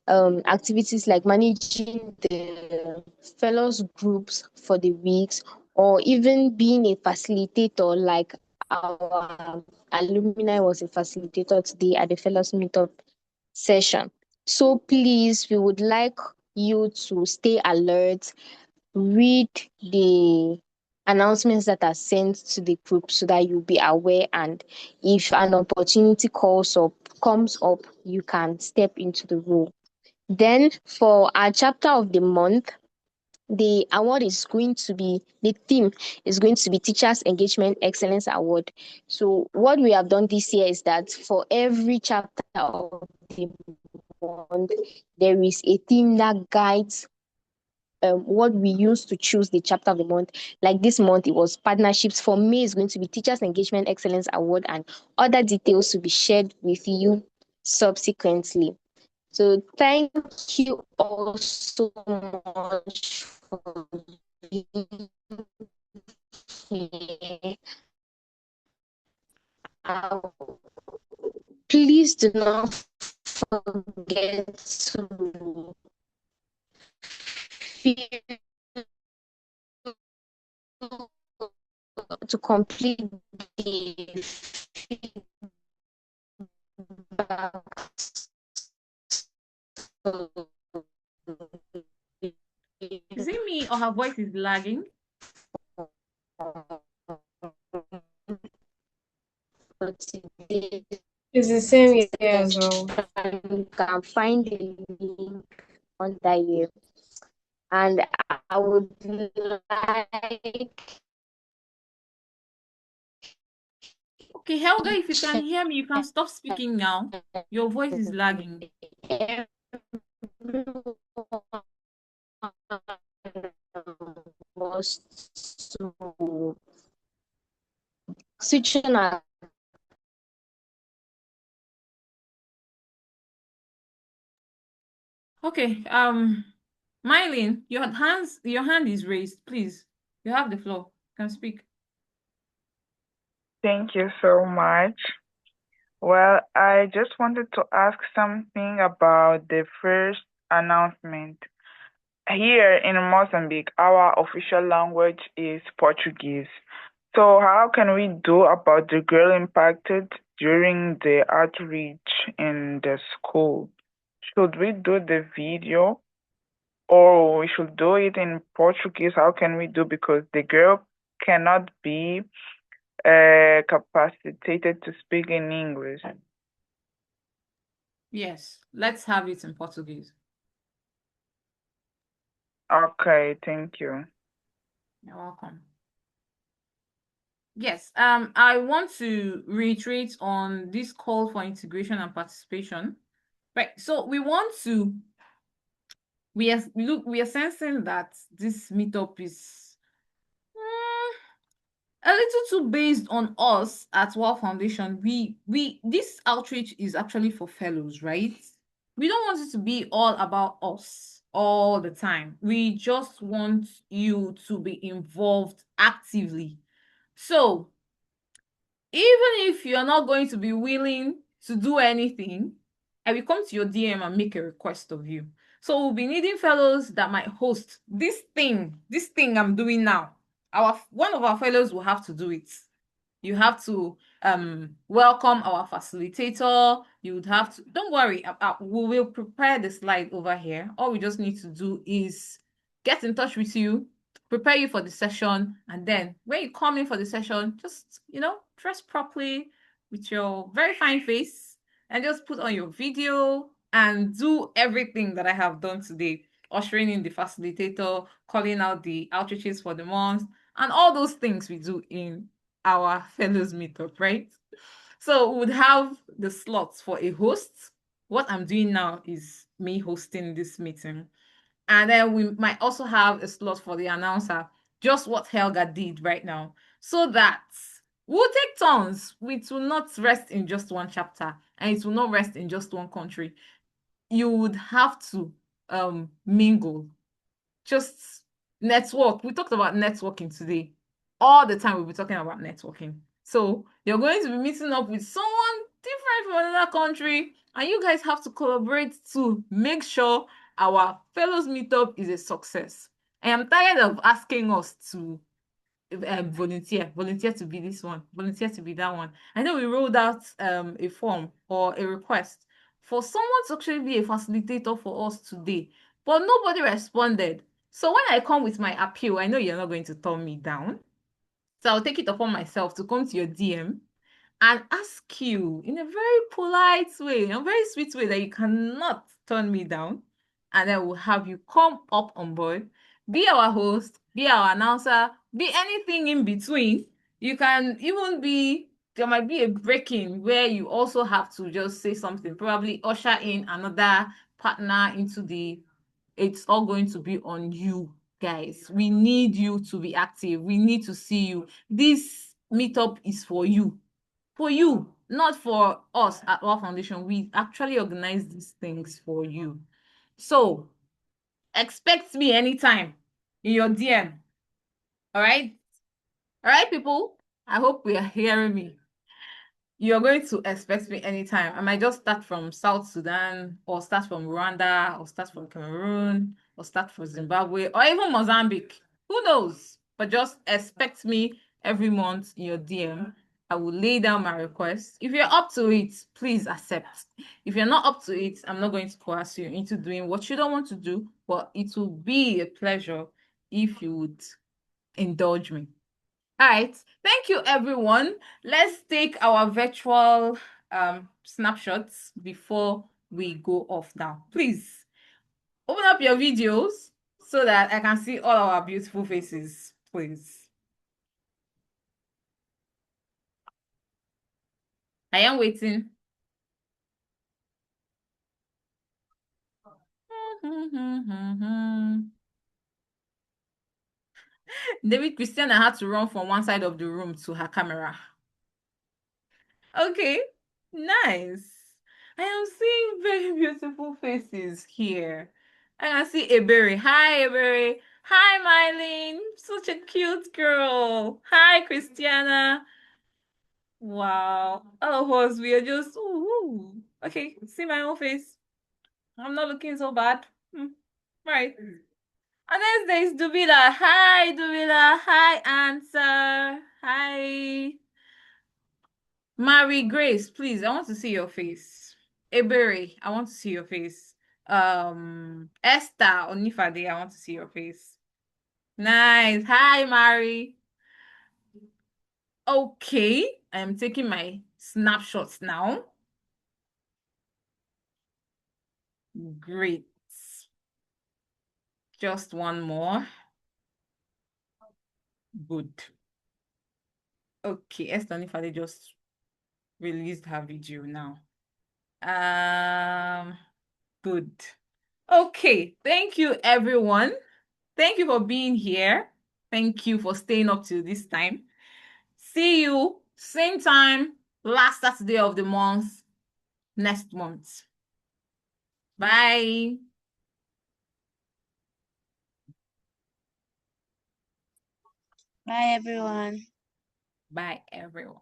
activities like managing the fellows groups for the weeks, or even being a facilitator, like our alumni was a facilitator today at the fellows meetup session. So please, we would like you to stay alert, read the announcements that are sent to the group so that you'll be aware, and if an opportunity comes up, you can step into the role. Then for our chapter of the month, the theme is going to be Teachers Engagement Excellence Award. So what we have done this year is that for every chapter of the month, there is a theme that guides what we use to choose the chapter of the month. Like this month, it was partnerships. For me, it's going to be Teachers Engagement Excellence Award, and other details to be shared with you subsequently. So thank you all so much for being here. Please do not forget to complete the feedback. Is it me or her voice is lagging? It's the same here as well. You can find the link on that year. And I would like. Okay, Helga, if you can hear me, you can stop speaking now. Your voice is lagging. Was to switch on. Okay, Mylene, your hand is raised. Please, you have the floor. You can speak. Thank you so much. Well, I just wanted to ask something about the first announcement. Here in Mozambique, our official language is Portuguese. So how can we do about the girl impacted during the outreach in the school? Should we do the video or we should do it in Portuguese? How can we do? Because the girl cannot be capacitated to speak in English. Yes, let's have it in Portuguese. Okay, thank you. You're welcome. Yes, I want to reiterate on this call for integration and participation. Right. So we want to we are sensing that this meetup is a little too based on us at WAAW Foundation. We this outreach is actually for fellows, right? We don't want it to be all about us all the time. We just want you to be involved actively. So even if you're not going to be willing to do anything, I will come to your DM and make a request of you. So we'll be needing fellows that might host this thing I'm doing now. One of our fellows will have to do it. You have to welcome our facilitator. You would have to, don't worry, we will prepare the slide over here. All we just need to do is get in touch with you, prepare you for the session, and then when you come in for the session, just dress properly with your very fine face and just put on your video and do everything that I have done today, ushering in the facilitator, calling out the outreaches for the month, and all those things we do in our fellows meetup, right? So we would have the slots for a host. What I'm doing now is me hosting this meeting. And then we might also have a slot for the announcer, just what Helga did right now, so that we'll take turns. We will not rest in just one chapter, and it will not rest in just one country. You would have to mingle, just network. We talked about networking today. All the time we'll be talking about networking. So you're going to be meeting up with someone different from another country, and you guys have to collaborate to make sure our fellows meetup is a success. I am tired of asking us to volunteer to be this one, volunteer to be that one. I know we rolled out a form or a request for someone to actually be a facilitator for us today, but nobody responded. So when I come with my appeal, I know you're not going to turn me down. So I'll take it upon myself to come to your DM and ask you in a very polite way, a very sweet way that you cannot turn me down. And then we'll have you come up on board, be our host, be our announcer, be anything in between. You can even be, there might be a break-in where you also have to just say something, probably usher in another partner into the, it's all going to be on you, guys. We need you to be active. We need to see you. This meetup is for you, not for us at WAAW Foundation. We actually organize these things for you. So expect me anytime in your DM. All right? All right, people? I hope we are hearing me. You're going to expect me anytime. I might just start from South Sudan, or start from Rwanda, or start from Cameroon, or start from Zimbabwe, or even Mozambique. Who knows? But just expect me every month in your DM. I will lay down my request. If you're up to it, please accept. If you're not up to it, I'm not going to coerce you into doing what you don't want to do, but it will be a pleasure if you would indulge me. All right. Thank you, everyone. Let's take our virtual snapshots before we go off now. Please open up your videos so that I can see all our beautiful faces, please. I am waiting. David Christiana had to run from one side of the room to her camera. Okay, nice. I am seeing very beautiful faces here. I can see Ebere. Hi, Ebere. Hi, Mylene. Such a cute girl. Hi, Christiana. Wow. All of us, we are just, ooh. Okay, see my own face. I'm not looking so bad. Right. And then there's Dubila. Hi, Dubila. Hi, Answer. Hi. Mary Grace, please, I want to see your face. Ebere, I want to see your face. Esther Onifade, I want to see your face. Nice. Hi, Mary. Okay, I am taking my snapshots now. Great. Just one more. Good. Okay, Estonifade just released her video now. Good. Okay, thank you, everyone. Thank you for being here. Thank you for staying up till this time. See you same time, last Saturday of the month, next month. Bye. Bye, everyone. Bye, everyone.